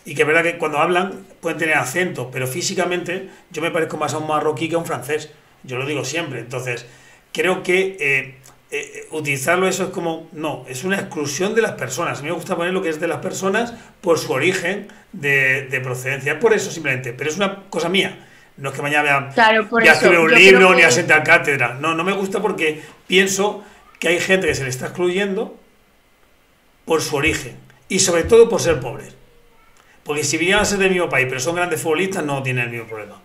Y que es verdad que cuando hablan pueden tener acento, pero físicamente yo me parezco más a un marroquí que a un francés. Yo lo digo siempre. Entonces, creo que utilizarlo eso es como... No, es una exclusión de las personas. A mí me gusta poner lo que es de las personas por su origen de procedencia. Por eso simplemente. Pero es una cosa mía. No es que mañana voy a escribir un libro ni a sentar cátedra. No me gusta porque pienso que hay gente que se le está excluyendo por su origen. Y sobre todo por ser pobres. Porque si vinieran a ser del mismo país, pero son grandes futbolistas, no tienen el mismo problema.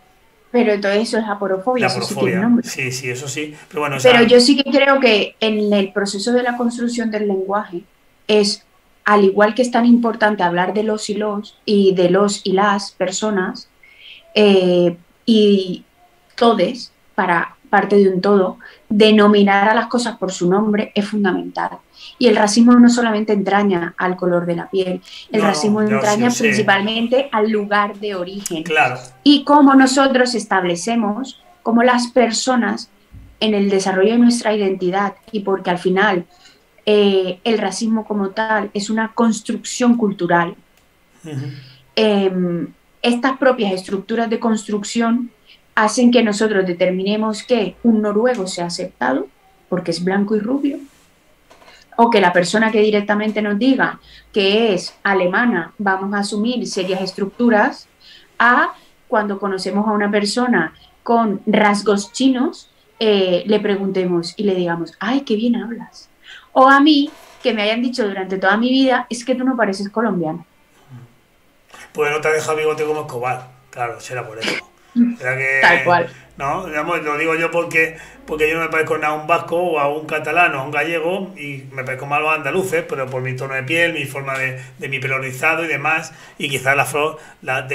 Pero todo eso es aporofobia. La aporofobia. Sí, eso sí. Pero bueno, yo sí que creo que en el proceso de la construcción del lenguaje es, al igual que es tan importante hablar de los y las personas, y todes, para parte de un todo, denominar a las cosas por su nombre es fundamental. Y el racismo no solamente entraña al color de la piel, el racismo entraña principalmente al lugar de origen. Claro. Y cómo nosotros establecemos, cómo las personas en el desarrollo de nuestra identidad, y porque al final el racismo como tal es una construcción cultural, estas propias estructuras de construcción hacen que nosotros determinemos que un noruego sea aceptado porque es blanco y rubio, o que la persona que directamente nos diga que es alemana, vamos a asumir serias estructuras, a cuando conocemos a una persona con rasgos chinos, le preguntemos y le digamos, ¡ay, qué bien hablas! O a mí, que me hayan dicho durante toda mi vida, es que tú no pareces colombiano. Pues no te ha dejado bigote como Escobar. Claro, será por eso. ¿Será que, tal cual. No, lo digo yo porque yo no me parezco nada a un vasco o a un catalano o a un gallego y me parezco más a los andaluces, pero por mi tono de piel, mi forma de mi pelo rizado y demás, y quizás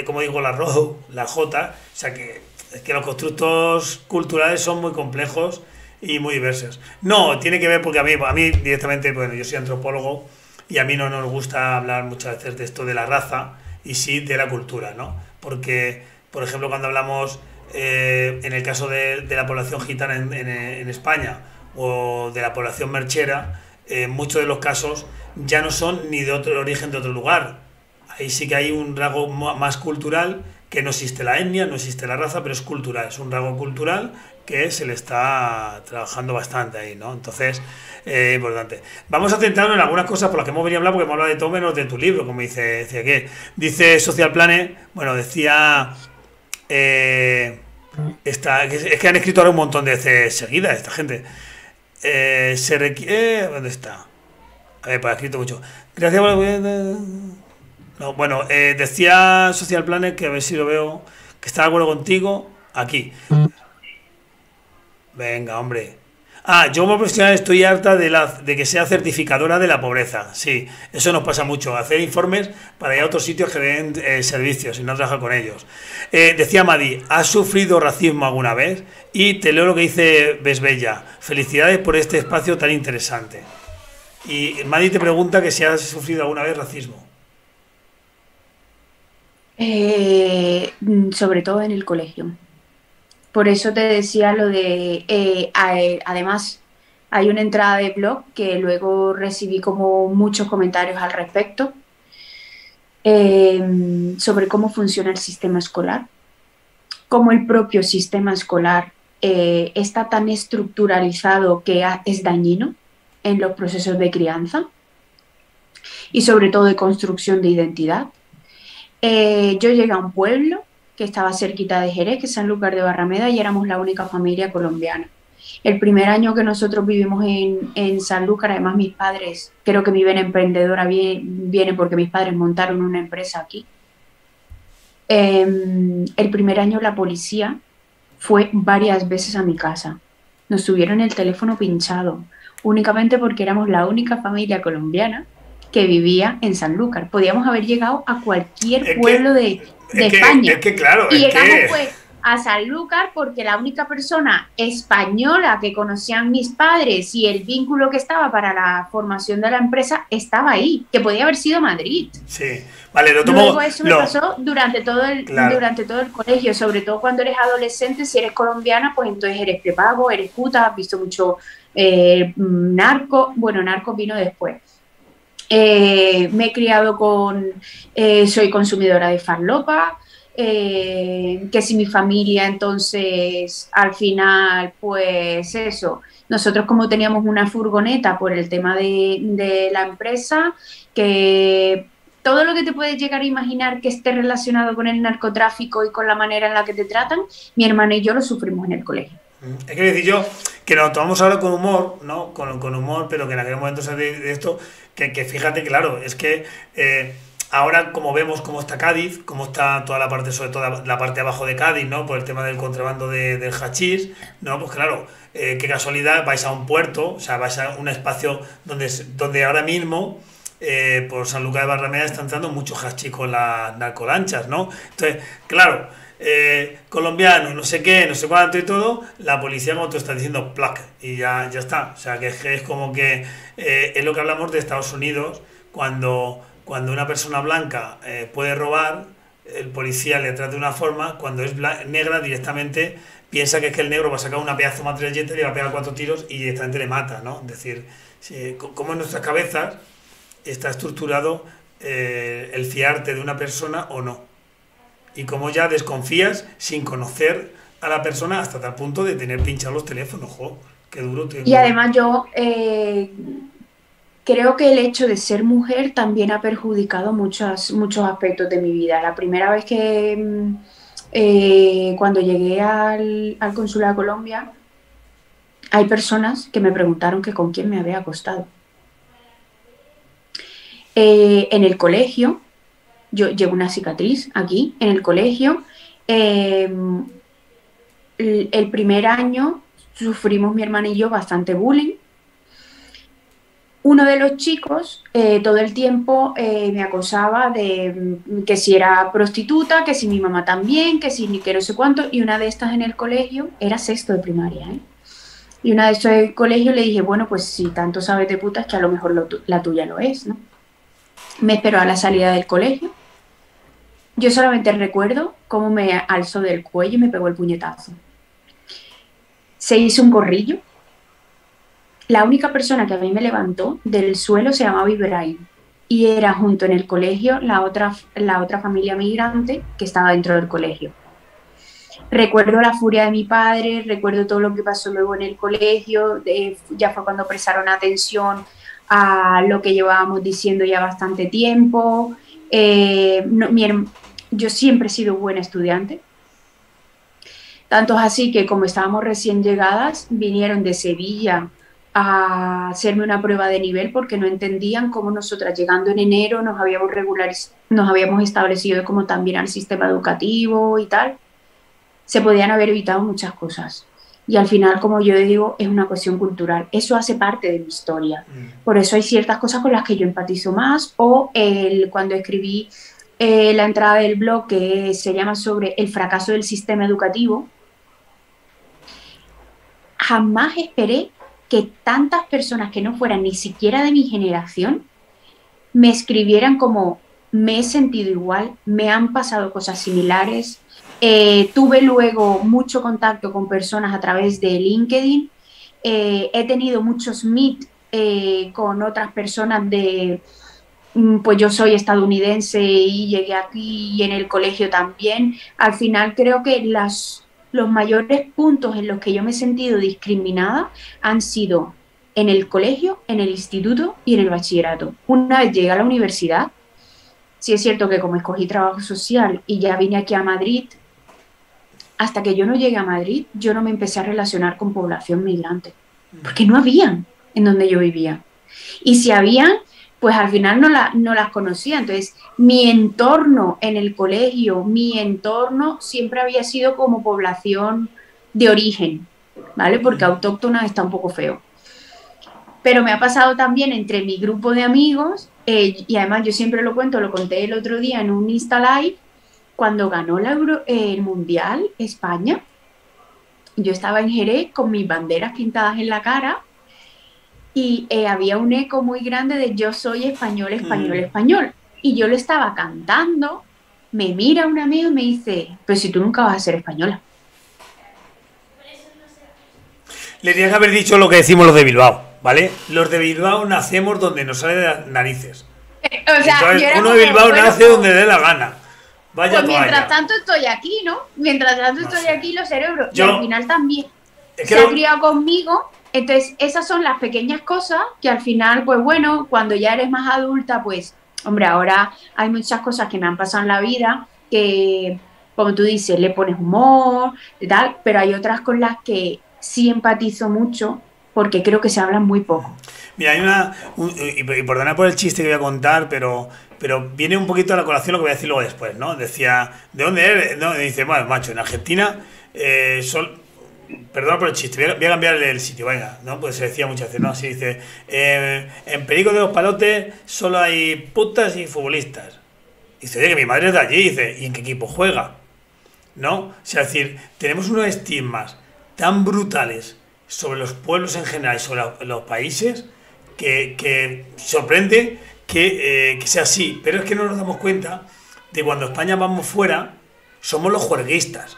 como digo, la rojo, la jota, o sea que es que los constructos culturales son muy complejos y muy diversos. No, tiene que ver porque a mí directamente, bueno, yo soy antropólogo y a mí no nos gusta hablar muchas veces de esto de la raza y sí de la cultura, ¿no? Porque, por ejemplo, cuando hablamos en el caso de la población gitana en España o de la población merchera, muchos de los casos ya no son ni de otro origen de otro lugar. Ahí sí que hay un rasgo más cultural, que no existe la etnia, no existe la raza, pero es cultural, es un rasgo cultural que se le está trabajando bastante ahí, ¿no? Entonces, importante. Vamos a centrarnos en algunas cosas por las que hemos venido a hablar, porque hemos hablado de todo menos de tu libro, como dice que dice Social Planet, bueno, decía... es que han escrito ahora un montón de veces seguidas esta gente. Se requiere... ¿Dónde está? A ver, pues ha escrito mucho. Gracias por... No, bueno, decía Social Planet, que a ver si lo veo, que está de acuerdo contigo, aquí. Venga, hombre. Ah, yo como profesional estoy harta de que sea certificadora de la pobreza. Sí, eso nos pasa mucho. Hacer informes para ir a otros sitios que den servicios y no trabajar con ellos. Decía Madi, ¿has sufrido racismo alguna vez? Y te leo lo que dice Besbella. Felicidades por este espacio tan interesante. Y Madi te pregunta que si has sufrido alguna vez racismo. Sobre todo en el colegio. Por eso te decía lo de, además, hay una entrada de blog que luego recibí como muchos comentarios al respecto, sobre cómo funciona el sistema escolar, cómo el propio sistema escolar está tan estructuralizado que es dañino en los procesos de crianza y sobre todo de construcción de identidad. Yo llegué a un pueblo que estaba cerquita de Jerez, que es Sanlúcar de Barrameda, y éramos la única familia colombiana. El primer año que nosotros vivimos en Sanlúcar, además mis padres, creo que mi vena emprendedora viene porque mis padres montaron una empresa aquí. El primer año la policía fue varias veces a mi casa. Nos tuvieron el teléfono pinchado, únicamente porque éramos la única familia colombiana que vivía en Sanlúcar. Podíamos haber llegado a cualquier pueblo de España. Claro, y llegamos pues a Sanlúcar porque la única persona española que conocían mis padres y el vínculo que estaba para la formación de la empresa estaba ahí, que podía haber sido Madrid. Sí, vale, lo tomo. Luego eso me pasó durante todo el colegio, sobre todo cuando eres adolescente. Si eres colombiana, pues entonces eres prepago, eres puta, has visto mucho narco. Bueno, narco vino después. Me he criado soy consumidora de farlopa, que si mi familia, entonces al final, pues eso, nosotros como teníamos una furgoneta por el tema de la empresa, que todo lo que te puedes llegar a imaginar que esté relacionado con el narcotráfico y con la manera en la que te tratan, mi hermana y yo lo sufrimos en el colegio. Es que decir yo que nos tomamos ahora con humor, ¿no? Con humor, pero que en aquel momento de esto, que fíjate, claro, es que ahora como vemos cómo está Cádiz, cómo está toda la parte, sobre todo la parte de abajo de Cádiz, ¿no? Por el tema del contrabando del hachís, ¿no? Pues claro, qué casualidad, vais a un puerto, o sea, vais a un espacio donde ahora mismo por Sanlúcar de Barrameda están entrando muchos hachís con las narcolanchas, ¿no? Entonces, claro, colombiano, no sé qué, no sé cuánto y todo, la policía, como tú estás diciendo, plac, y ya está. O sea, que es como que es lo que hablamos de Estados Unidos, cuando una persona blanca puede robar, el policía le trata de una forma, cuando es negra directamente piensa que es que el negro va a sacar una pedazo de metralleta y le va a pegar 4 tiros y directamente le mata, ¿no? Es decir, como en nuestras cabezas está estructurado el fiarte de una persona o no. Y como ya desconfías sin conocer a la persona hasta tal punto de tener pinchados los teléfonos. ¡Jo! ¡Qué duro! Y además yo creo que el hecho de ser mujer también ha perjudicado muchos aspectos de mi vida. La primera vez que cuando llegué al Consulado de Colombia, hay personas que me preguntaron que con quién me había acostado. En el colegio, yo llevo una cicatriz aquí, en el colegio, el primer año sufrimos mi hermana y yo bastante bullying. Uno de los chicos todo el tiempo me acosaba de que si era prostituta, que si mi mamá también, que si ni que no sé cuánto, y una de estas en el colegio, era sexto de primaria, y una de estas en el colegio le dije, bueno, pues si tanto sabes de putas, que a lo mejor la tuya lo es, ¿no? Me esperó a la salida del colegio. Yo solamente recuerdo cómo me alzó del cuello y me pegó el puñetazo. Se hizo un corrillo. La única persona que a mí me levantó del suelo se llamaba Ibrahim y era junto en el colegio la otra familia migrante que estaba dentro del colegio. Recuerdo la furia de mi padre, recuerdo todo lo que pasó luego en el colegio, ya fue cuando prestaron atención a lo que llevábamos diciendo ya bastante tiempo. Yo siempre he sido buena estudiante, tanto es así que como estábamos recién llegadas, vinieron de Sevilla a hacerme una prueba de nivel porque no entendían cómo nosotras llegando en enero nos habíamos establecido como también al sistema educativo y tal. Se podían haber evitado muchas cosas. Y al final, como yo digo, es una cuestión cultural. Eso hace parte de mi historia. Por eso hay ciertas cosas con las que yo empatizo más. O cuando escribí la entrada del blog que se llama sobre el fracaso del sistema educativo, jamás esperé que tantas personas que no fueran ni siquiera de mi generación me escribieran como me he sentido igual, me han pasado cosas similares. Tuve luego mucho contacto con personas a través de LinkedIn. He tenido muchos meet con otras personas pues yo soy estadounidense y llegué aquí y en el colegio también. Al final creo que los mayores puntos en los que yo me he sentido discriminada han sido en el colegio, en el instituto y en el bachillerato. Una vez llegué a la universidad, sí es cierto que como escogí trabajo social y ya vine aquí a Madrid, hasta que yo no llegué a Madrid, yo no me empecé a relacionar con población migrante, porque no habían en donde yo vivía. Y si habían, pues al final no las conocía. Entonces, mi entorno en el colegio, mi entorno siempre había sido como población de origen, ¿vale? Porque autóctona está un poco feo. Pero me ha pasado también entre mi grupo de amigos, y además yo siempre lo cuento, lo conté el otro día en un Insta Live, cuando ganó el Mundial España, yo estaba en Jerez con mis banderas pintadas en la cara y había un eco muy grande de yo soy español, español, español. Y yo lo estaba cantando, me mira un amigo y me dice, pero si tú nunca vas a ser española. Le tienes que haber dicho lo que decimos los de Bilbao, ¿vale? Los de Bilbao nacemos donde nos sale de las narices. O sea, entonces, uno de Bilbao nace donde dé la gana. Vaya pues mientras tanto estoy aquí, ¿no? Mientras tanto estoy aquí, los cerebros. Y al final también se ha criado conmigo. Entonces, esas son las pequeñas cosas que al final, pues bueno, cuando ya eres más adulta, pues, hombre, ahora hay muchas cosas que me han pasado en la vida que, como tú dices, le pones humor y tal, pero hay otras con las que sí empatizo mucho porque creo que se hablan muy poco. Mira, hay y perdona por el chiste que voy a contar, pero viene un poquito a la colación lo que voy a decir luego después, ¿no? Decía, ¿de dónde eres? No, dice, bueno, macho, en Argentina, perdona por el chiste, voy a cambiar el sitio, venga, ¿no? Pues se decía muchas veces, ¿no? Así dice, en Perico de los Palotes solo hay putas y futbolistas. Dice, oye, que mi madre es de allí, dice, ¿y en qué equipo juega? ¿No? O sea, es decir, tenemos unos estigmas tan brutales sobre los pueblos en general y sobre los países que sorprende que sea así, pero es que no nos damos cuenta de cuando España vamos fuera, somos los juerguistas,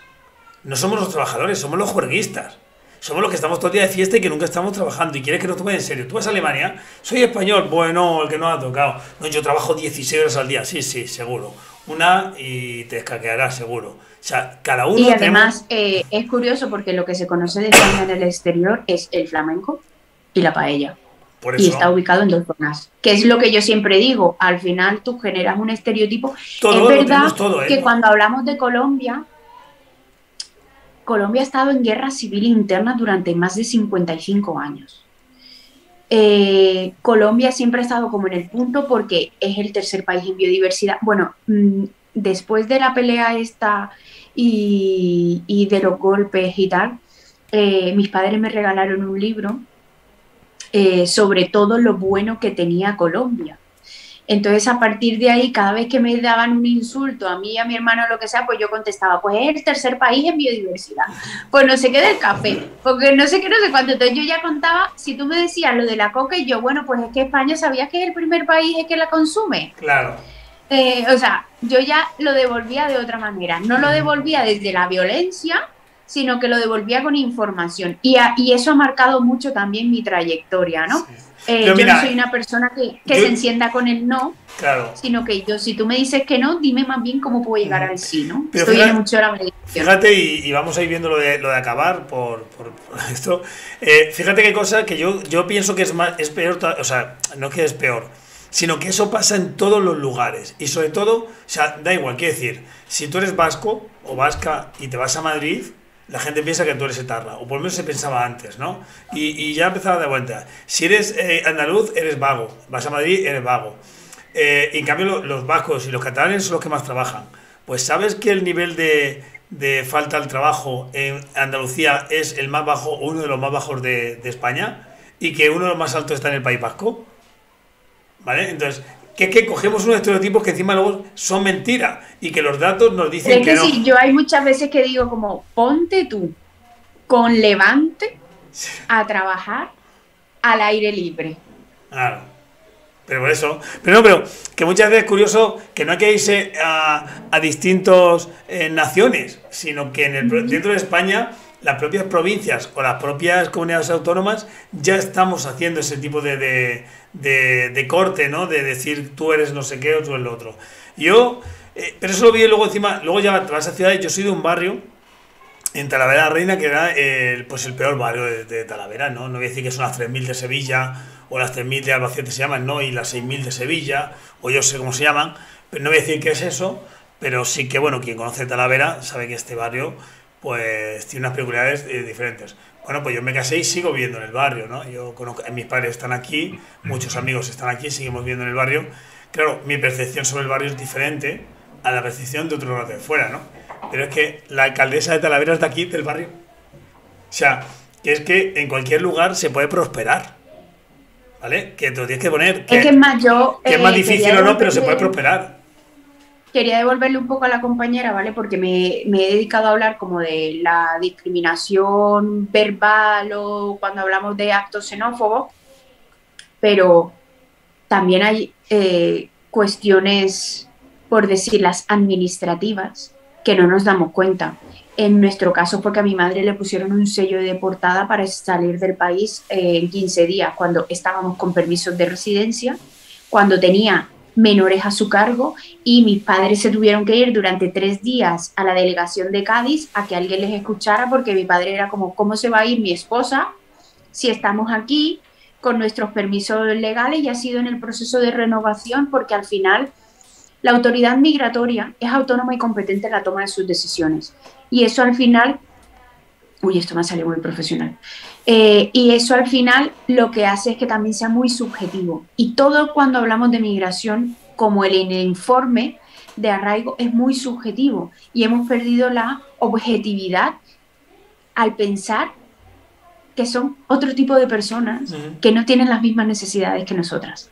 no somos los trabajadores, somos los juerguistas, somos los que estamos todo el día de fiesta y que nunca estamos trabajando y quieres que nos tomen en serio. Tú vas a Alemania, soy español, bueno, el que no ha tocado, no, yo trabajo 16 horas al día, sí, seguro, una y te escaquearás seguro. O sea, cada uno. Y además es curioso porque lo que se conoce de España en el exterior es el flamenco y la paella. Por eso. Y está ubicado en 2 zonas. Que es lo que yo siempre digo. Al final tú generas un estereotipo. Todo, es verdad todo, que cuando hablamos de Colombia, Colombia ha estado en guerra civil interna durante más de 55 años. Colombia siempre ha estado como en el punto porque es el tercer país en biodiversidad. Bueno, después de la pelea esta y de los golpes y tal, mis padres me regalaron un libro sobre todo lo bueno que tenía Colombia. Entonces, a partir de ahí, cada vez que me daban un insulto a mí y a mi hermano, lo que sea, pues yo contestaba, pues es el tercer país en biodiversidad. Pues no sé qué del café, porque no sé qué, no sé cuánto. Entonces yo ya contaba, si tú me decías lo de la coca y yo, bueno, pues es que España, ¿sabías que es el primer país que la consume? Claro. O sea, yo ya lo devolvía de otra manera. No lo devolvía desde la violencia, sino que lo devolvía con información. Y eso ha marcado mucho también mi trayectoria, ¿no? Sí. Yo mira, no soy una persona que se encienda con el no, claro, sino que yo, si tú me dices que no, dime más bien cómo puedo llegar al sí, ¿no? Pero estoy fíjate, en mucho la meditación. Fíjate, y vamos a ir viendo lo de acabar por esto. Fíjate qué cosa que yo pienso que es peor, o sea, no que es peor, sino que eso pasa en todos los lugares. Y sobre todo, o sea, da igual, quiero decir, si tú eres vasco o vasca y te vas a Madrid, la gente piensa que tú eres etarra, o por lo menos se pensaba antes, ¿no? Y ya empezaba a dar vuelta. Si eres andaluz, eres vago. Vas a Madrid, eres vago. Y en cambio, los vascos y los catalanes son los que más trabajan. Pues ¿sabes que el nivel de falta al trabajo en Andalucía es el más bajo, uno de los más bajos de España? Y que uno de los más altos está en el País Vasco. ¿Vale? Entonces, que cogemos unos estereotipos que encima luego son mentiras y que los datos nos dicen es que no. sí, yo hay muchas veces que digo como, ponte tú con Levante a trabajar al aire libre. Claro. Pero por eso. Pero no, pero que muchas veces es curioso que no hay que irse a distintas naciones, sino que dentro de España, las propias provincias o las propias comunidades autónomas ya estamos haciendo ese tipo de corte, ¿no? De decir tú eres no sé qué o tú eres lo otro. Yo, pero eso lo vi luego encima, luego ya te vas a ciudades. Yo soy de un barrio en Talavera la Reina que era pues el peor barrio de Talavera, ¿no? No voy a decir que son las 3.000 de Sevilla o las 3.000 de Albacete se llaman, ¿no? Y las 6.000 de Sevilla, o yo sé cómo se llaman, pero no voy a decir que es eso, pero sí que, bueno, quien conoce Talavera sabe que este barrio pues tiene unas peculiaridades diferentes. Bueno, pues yo me casé y sigo viviendo en el barrio, ¿no? Yo conozco, mis padres están aquí, muchos amigos están aquí, seguimos viviendo en el barrio. Claro, mi percepción sobre el barrio es diferente a la percepción de otro lado de fuera, ¿no? Pero es que la alcaldesa de Talavera es de aquí, del barrio. O sea, que es que en cualquier lugar se puede prosperar, ¿vale? Que te lo tienes que poner. Es que es más, yo... Que es más difícil o no, pero se puede prosperar. Quería devolverle un poco a la compañera, ¿vale? Porque me he dedicado a hablar como de la discriminación verbal o cuando hablamos de actos xenófobos, pero también hay cuestiones, por decirlas, administrativas, que no nos damos cuenta. En nuestro caso, porque a mi madre le pusieron un sello de deportada para salir del país en 15 días, cuando estábamos con permisos de residencia, cuando tenía menores a su cargo y mis padres se tuvieron que ir durante 3 días a la delegación de Cádiz a que alguien les escuchara, porque mi padre era como, ¿cómo se va a ir mi esposa si estamos aquí con nuestros permisos legales? Y ha sido en el proceso de renovación, porque al final la autoridad migratoria es autónoma y competente en la toma de sus decisiones. Y eso al final... Uy, esto me ha salido muy profesional. Y eso al final lo que hace es que también sea muy subjetivo. Y todo cuando hablamos de migración, como en el informe de arraigo, es muy subjetivo. Y hemos perdido la objetividad al pensar que son otro tipo de personas que no tienen las mismas necesidades que nosotras.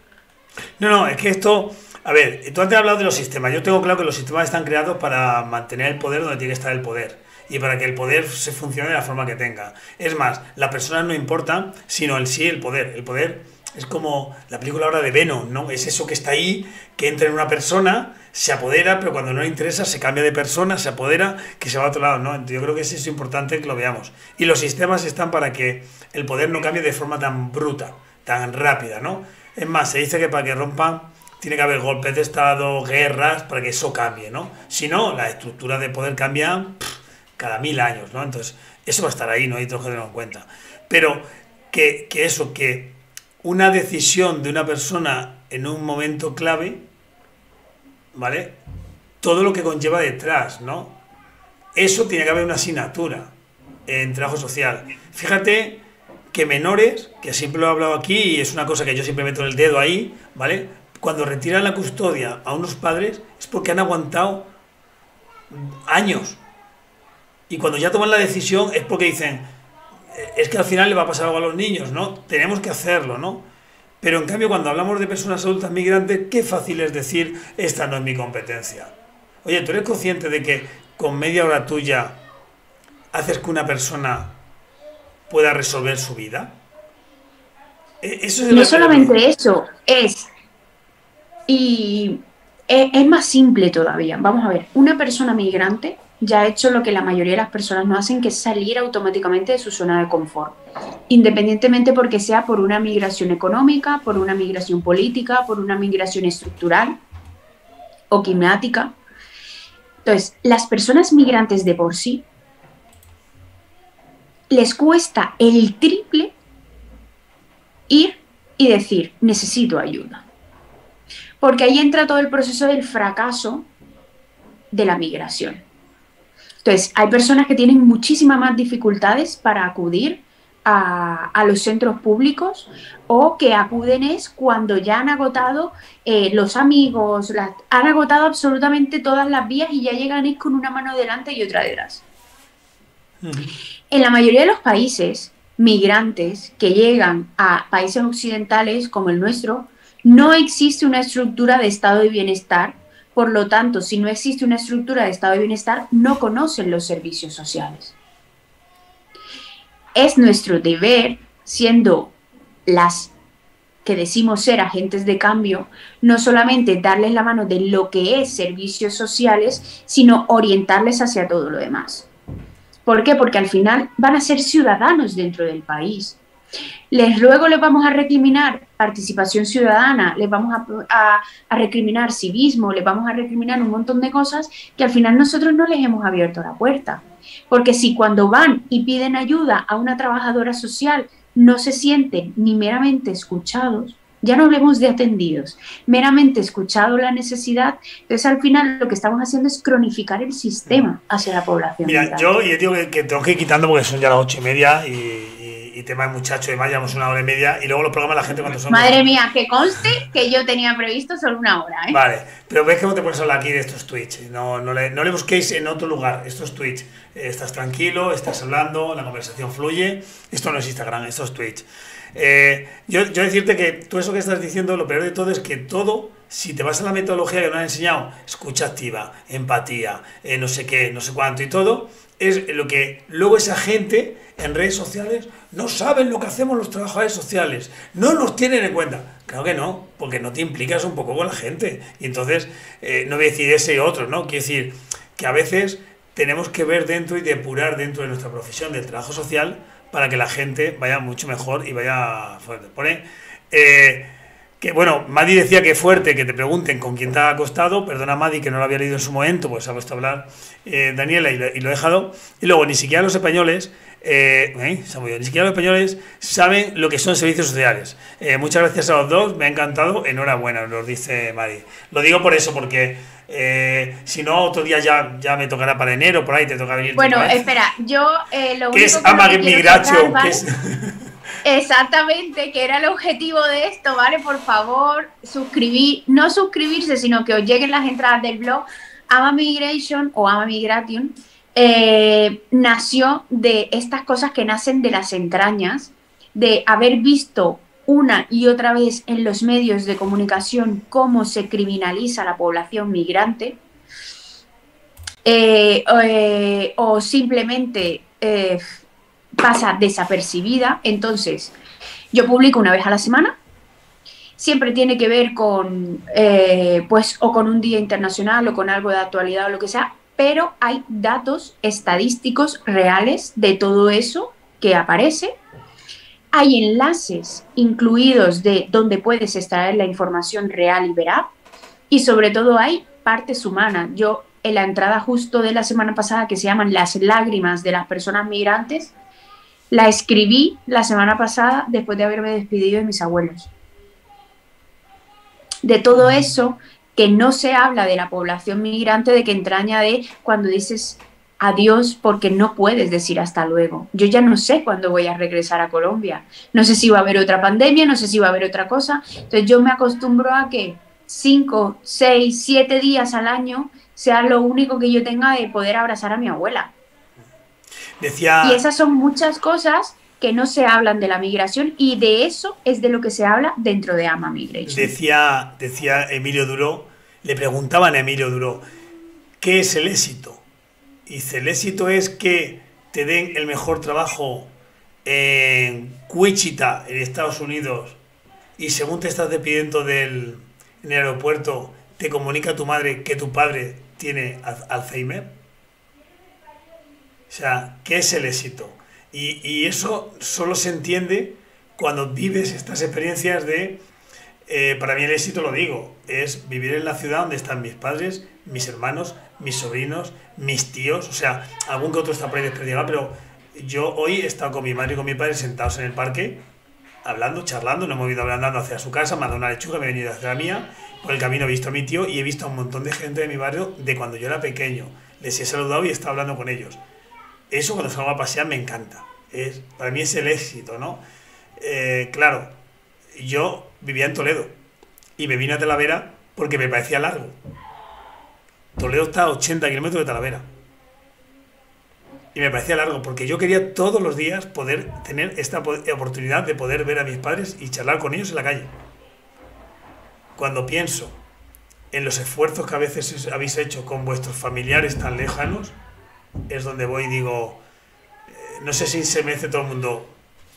No, es que esto... A ver, tú antes has hablado de los sistemas. Yo tengo claro que los sistemas están creados para mantener el poder donde tiene que estar el poder y para que el poder se funcione de la forma que tenga. Es más, las personas no importan, sino el sí, el poder. El poder es como la película ahora de Venom, ¿no? Es eso que está ahí, que entra en una persona, se apodera, pero cuando no le interesa se cambia de persona, se apodera, que se va a otro lado, ¿no? Entonces yo creo que es importante que lo veamos. Y los sistemas están para que el poder no cambie de forma tan bruta, tan rápida, ¿no? Es más, se dice que para que rompan tiene que haber golpes de estado, guerras, para que eso cambie, ¿no? Si no, la estructura de poder cambia cada 1000 años, ¿no? Entonces, eso va a estar ahí, no hay que tenerlo en cuenta. Pero que una decisión de una persona en un momento clave, ¿vale? Todo lo que conlleva detrás, ¿no? Eso tiene que haber una asignatura en trabajo social. Fíjate que menores, que siempre lo he hablado aquí y es una cosa que yo siempre meto el dedo ahí, ¿vale? Cuando retiran la custodia a unos padres es porque han aguantado años. Y cuando ya toman la decisión es porque dicen, es que al final le va a pasar algo a los niños, ¿no? Tenemos que hacerlo, ¿no? Pero en cambio cuando hablamos de personas adultas migrantes, qué fácil es decir, esta no es mi competencia. Oye, ¿tú eres consciente de que con media hora tuya haces que una persona pueda resolver su vida? Eso es no solamente eso, y es más simple todavía. Vamos a ver, una persona migrante ya ha hecho lo que la mayoría de las personas no hacen, que es salir automáticamente de su zona de confort, independientemente porque sea por una migración económica, por una migración política, por una migración estructural o climática. Entonces, las personas migrantes de por sí les cuesta el triple ir y decir, necesito ayuda. Porque ahí entra todo el proceso del fracaso de la migración. Entonces, hay personas que tienen muchísimas más dificultades para acudir a los centros públicos, o que acuden es cuando ya han agotado los amigos, han agotado absolutamente todas las vías y ya llegan es con una mano delante y otra detrás. En la mayoría de los países migrantes que llegan a países occidentales como el nuestro, no existe una estructura de estado de bienestar. Por lo tanto, si no existe una estructura de estado de bienestar, no conocen los servicios sociales. Es nuestro deber, siendo las que decimos ser agentes de cambio, no solamente darles la mano de lo que es servicios sociales, sino orientarles hacia todo lo demás. ¿Por qué? Porque al final van a ser ciudadanos dentro del país. Luego les vamos a recriminar participación ciudadana, les vamos a recriminar civismo, les vamos a recriminar un montón de cosas que al final nosotros no les hemos abierto la puerta. Porque si cuando van y piden ayuda a una trabajadora social no se sienten ni meramente escuchados, ya no hablemos de atendidos, meramente escuchado la necesidad, entonces al final lo que estamos haciendo es cronificar el sistema hacia la población. Mira, yo digo que tengo que ir quitando porque son ya las 8:30 y tema de muchacho, además llevamos 1 hora y media y luego los programas la gente cuando son... Madre mía, que conste que yo tenía previsto solo 1 hora, ¿eh? Vale, pero ves que no te puedes hablar aquí de estos Twitch, no le busquéis en otro lugar, esto es Twitch, estás tranquilo, estás hablando, la conversación fluye, esto no es Instagram, esto es Twitch. Yo decirte que todo eso que estás diciendo, lo peor de todo es que todo, si te vas a la metodología que nos han enseñado, escucha activa, empatía, no sé qué, no sé cuánto y todo, es lo que luego esa gente en redes sociales no saben lo que hacemos los trabajadores sociales, no nos tienen en cuenta. Claro que no, porque no te implicas un poco con la gente. Y entonces, no voy a decir ese y otro, ¿no? Quiero decir que a veces tenemos que ver dentro y depurar dentro de nuestra profesión del trabajo social para que la gente vaya mucho mejor y vaya fuerte. Pone que, bueno, Madi decía que fuerte que te pregunten con quién te ha acostado. Perdona, Madi, que no lo había leído en su momento, pues se ha puesto a hablar Daniela y lo he dejado. Y luego, ni siquiera los españoles, ni siquiera los españoles saben lo que son servicios sociales. Muchas gracias a los dos, me ha encantado. Enhorabuena, nos dice Madi. Lo digo por eso, porque si no, otro día ya me tocará para enero, por ahí te toca venir. Bueno, espera, yo lo único que es Ama Migracho, ¿vale? que es... Exactamente, que era el objetivo de esto, ¿vale? Por favor, no suscribirse, sino que os lleguen las entradas del blog. Ama Migration o Ama Migration nació de estas cosas que nacen de las entrañas, de haber visto una y otra vez en los medios de comunicación cómo se criminaliza a la población migrante, o simplemente pasa desapercibida. Entonces, yo publico una vez a la semana, siempre tiene que ver con, pues, o con un día internacional o con algo de actualidad o lo que sea, pero hay datos estadísticos reales de todo eso que aparece. Hay enlaces incluidos de donde puedes extraer la información real y veraz, y sobre todo hay partes humanas. Yo, en la entrada justo de la semana pasada, que se llaman Las lágrimas de las personas migrantes, la escribí la semana pasada después de haberme despedido de mis abuelos. De todo eso que no se habla de la población migrante, de que entraña de cuando dices adiós porque no puedes decir hasta luego. Yo ya no sé cuándo voy a regresar a Colombia. No sé si va a haber otra pandemia, no sé si va a haber otra cosa. Entonces yo me acostumbro a que 5, 6, 7 días al año sea lo único que yo tenga de poder abrazar a mi abuela. Y esas son muchas cosas que no se hablan de la migración, y de eso es de lo que se habla dentro de Ama Migration. Decía Emilio Duro, le preguntaban a Emilio Duro, ¿qué es el éxito? Y dice, el éxito es que te den el mejor trabajo en Wichita, en Estados Unidos, y según te estás despidiendo en el aeropuerto, te comunica tu madre que tu padre tiene Alzheimer. O sea, ¿qué es el éxito? Y eso solo se entiende cuando vives estas experiencias de... para mí el éxito, lo digo, es vivir en la ciudad donde están mis padres, mis hermanos, mis sobrinos, mis tíos, o sea, algún que otro está por ahí desperdigado, pero yo hoy he estado con mi madre y con mi padre sentados en el parque, hablando, charlando, nos hemos ido andando hacia su casa, me ha dado una lechuga, me he venido hacia la mía, por el camino he visto a mi tío y he visto a un montón de gente de mi barrio de cuando yo era pequeño. les he saludado y he estado hablando con ellos. Eso cuando salgo a pasear me encanta. Para mí es el éxito, ¿no? Claro, yo vivía en Toledo y me vine a Talavera porque me parecía largo. Toledo está a 80 kilómetros de Talavera. Y me parecía largo porque yo quería todos los días poder tener esta oportunidad de poder ver a mis padres y charlar con ellos en la calle. Cuando pienso en los esfuerzos que a veces habéis hecho con vuestros familiares tan lejanos, es donde voy y digo, no sé si se merece todo el mundo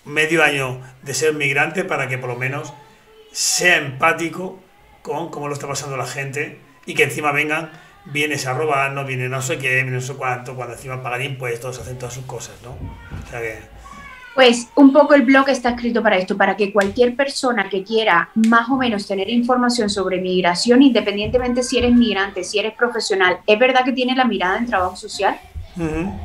medio año de ser migrante para que por lo menos sea empático con cómo lo está pasando la gente y que encima vengan, vienes a robar, vienen no sé qué, no sé cuánto, cuando encima pagan impuestos, hacen todas sus cosas, ¿no? O sea que... Pues un poco el blog está escrito para esto, para que cualquier persona que quiera más o menos tener información sobre migración, independientemente si eres migrante, si eres profesional, es verdad que tiene la mirada en trabajo social,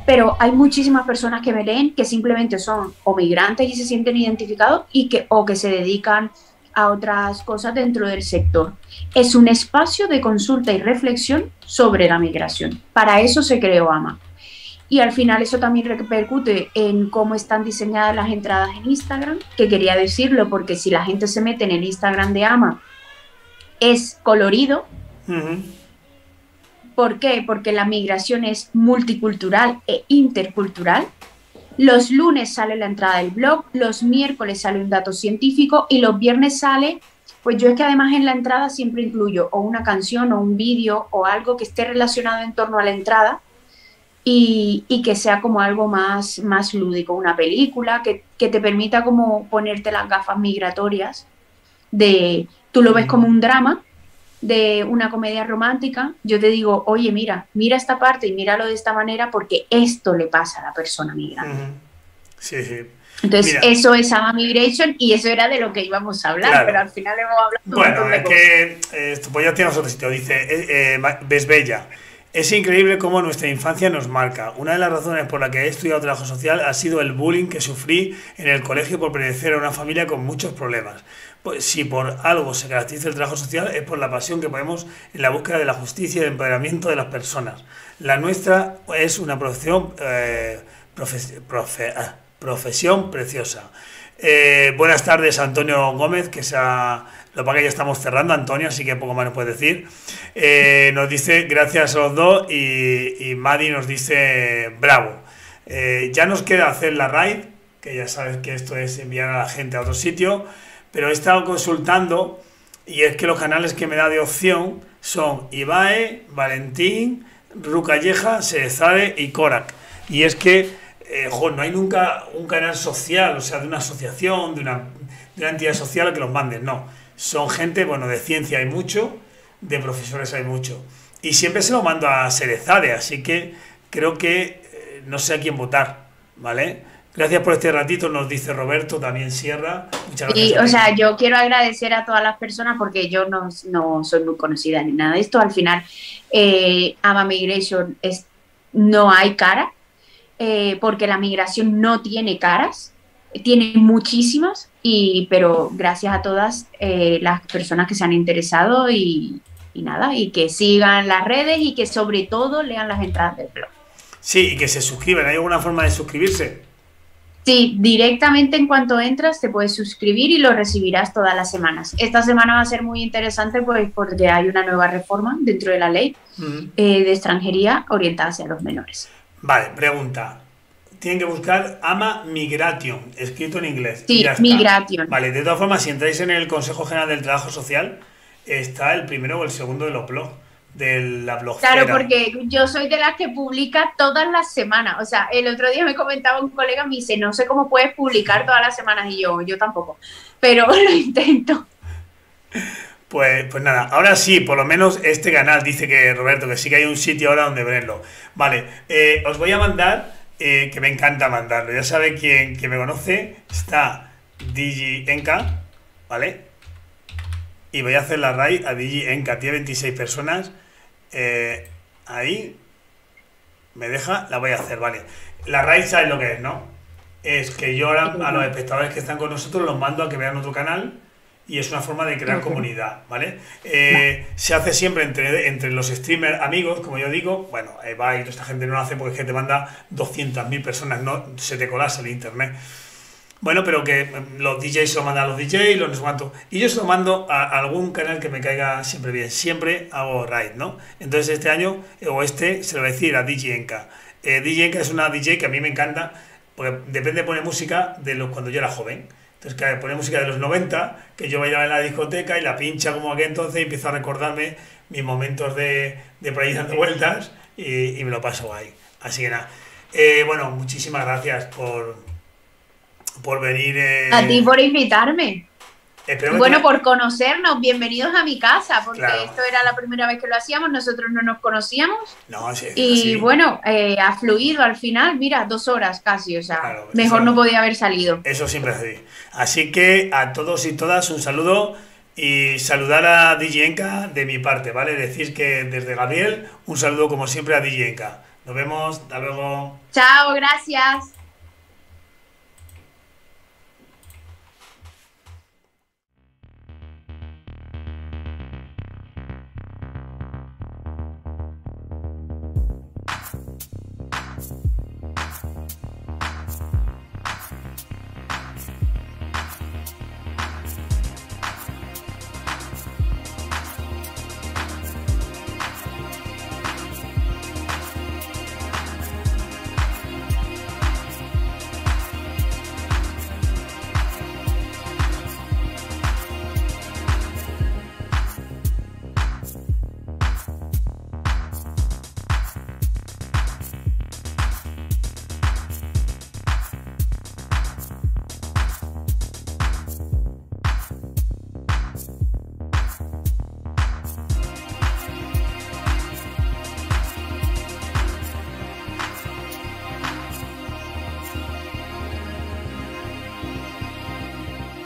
pero hay muchísimas personas que me leen que simplemente son o migrantes y se sienten identificados o que se dedican a otras cosas dentro del sector. Es un espacio de consulta y reflexión sobre la migración. Para eso se creó AMA. Y al final eso también repercute en cómo están diseñadas las entradas en Instagram, que quería decirlo porque si la gente se mete en el Instagram de AMA, es colorido. ¿Por qué? Porque la migración es multicultural e intercultural. Los lunes sale la entrada del blog, los miércoles sale un dato científico y los viernes sale, pues yo es que además en la entrada siempre incluyo o una canción o un vídeo o algo que esté relacionado en torno a la entrada y que sea como algo más lúdico, una película que te permita como ponerte las gafas migratorias tú lo ves como un drama de una comedia romántica, yo te digo, oye, mira esta parte y míralo de esta manera porque esto le pasa a la persona migrante. Sí, sí. Entonces, mira, eso es AMA Migration y eso era de lo que íbamos a hablar, claro, pero al final hemos hablado un montón de cosas. Esto pues ya tienes otro sitio, dice Besbella. Es increíble cómo nuestra infancia nos marca. Una de las razones por la que he estudiado trabajo social ha sido el bullying que sufrí en el colegio por pertenecer a una familia con muchos problemas. Pues, si por algo se caracteriza el trabajo social es por la pasión que ponemos en la búsqueda de la justicia y el empoderamiento de las personas. La nuestra es una profesión preciosa. Buenas tardes, Antonio Gómez, lo que pasa que ya estamos cerrando, Antonio, así que poco más nos puedes decir. Nos dice gracias a los dos y Madi nos dice bravo. Ya nos queda hacer la raid, que ya sabes que esto es enviar a la gente a otro sitio, pero he estado consultando y es que los canales que me da de opción son Ibae, Valentín, Rucalleja, Serezade y Korak. Y es que no hay nunca un canal social, o sea, de una asociación, de una entidad social que los manden, no. Son gente, bueno, de ciencia hay mucho, de profesores hay mucho. Y siempre se lo mando a Serezade, así que creo que no sé a quién votar, ¿vale? Gracias por este ratito, nos dice Roberto, también Sierra. Muchas gracias. Sí, o sea, yo quiero agradecer a todas las personas porque yo no soy muy conocida ni nada de esto. Al final, AMA Migration no hay cara, porque la migración no tiene caras, tiene muchísimas, pero gracias a todas las personas que se han interesado y nada, y que sigan las redes y que sobre todo lean las entradas del blog. Sí, y que se suscriban. ¿Hay alguna forma de suscribirse? Sí, directamente en cuanto entras te puedes suscribir y lo recibirás todas las semanas. Esta semana va a ser muy interesante pues porque hay una nueva reforma dentro de la ley de extranjería orientada hacia los menores. Vale, pregunta. Tienen que buscar AMA Migration, escrito en inglés. Sí, Migration. Vale, de todas formas, si entráis en el Consejo General del Trabajo Social, está el primero o el segundo de los blogs, de la blogfera. Claro, porque yo soy de las que publica todas las semanas. O sea, el otro día me comentaba un colega, me dice, no sé cómo puedes publicar todas las semanas, y yo tampoco, pero lo intento. Pues nada, ahora sí, por lo menos este canal, dice que Roberto, que sí que hay un sitio ahora donde verlo. Vale, os voy a mandar, que me encanta mandarlo, ya sabe quien me conoce, está Digi Enka, ¿vale? Y voy a hacer la raid a Digi Enka, tiene 26 personas, ahí me deja, la voy a hacer, ¿vale? La raid, ¿sabes lo que es, no? Es que yo ahora a los espectadores que están con nosotros los mando a que vean otro canal y es una forma de crear comunidad, ¿vale? Se hace siempre entre los streamers amigos, como yo digo. Bueno, va y toda esta gente no lo hace porque es que te manda 200.000 personas, no se te colapsa el internet. Bueno, pero que los DJs se lo mandan a los DJs, los no sé cuánto. Y yo se lo mando a algún canal que me caiga siempre bien. Siempre hago raid, ¿no? Entonces este año, se lo voy a decir a DJ Enka. DJ Enka es una DJ que a mí me encanta, porque depende de poner música de cuando yo era joven. Entonces, que pone música de los 90, que yo bailaba en la discoteca y la pincha como aquel entonces y empiezo a recordarme mis momentos de por ahí dando vueltas y me lo paso ahí. Así que nada. Bueno, muchísimas gracias por venir. A ti por invitarme. Bueno, por conocernos, bienvenidos a mi casa, porque claro, esto era la primera vez que lo hacíamos, nosotros no nos conocíamos. No, sí, y sí. Bueno, ha fluido al final, mira, 2 horas casi, o sea, claro, mejor no podía haber salido. Eso siempre es así. Así que a todos y todas un saludo y saludar a DJ Enka de mi parte, ¿vale? Decir que desde Gabriel, un saludo como siempre a DJ Enka. Nos vemos, hasta luego. Chao, gracias.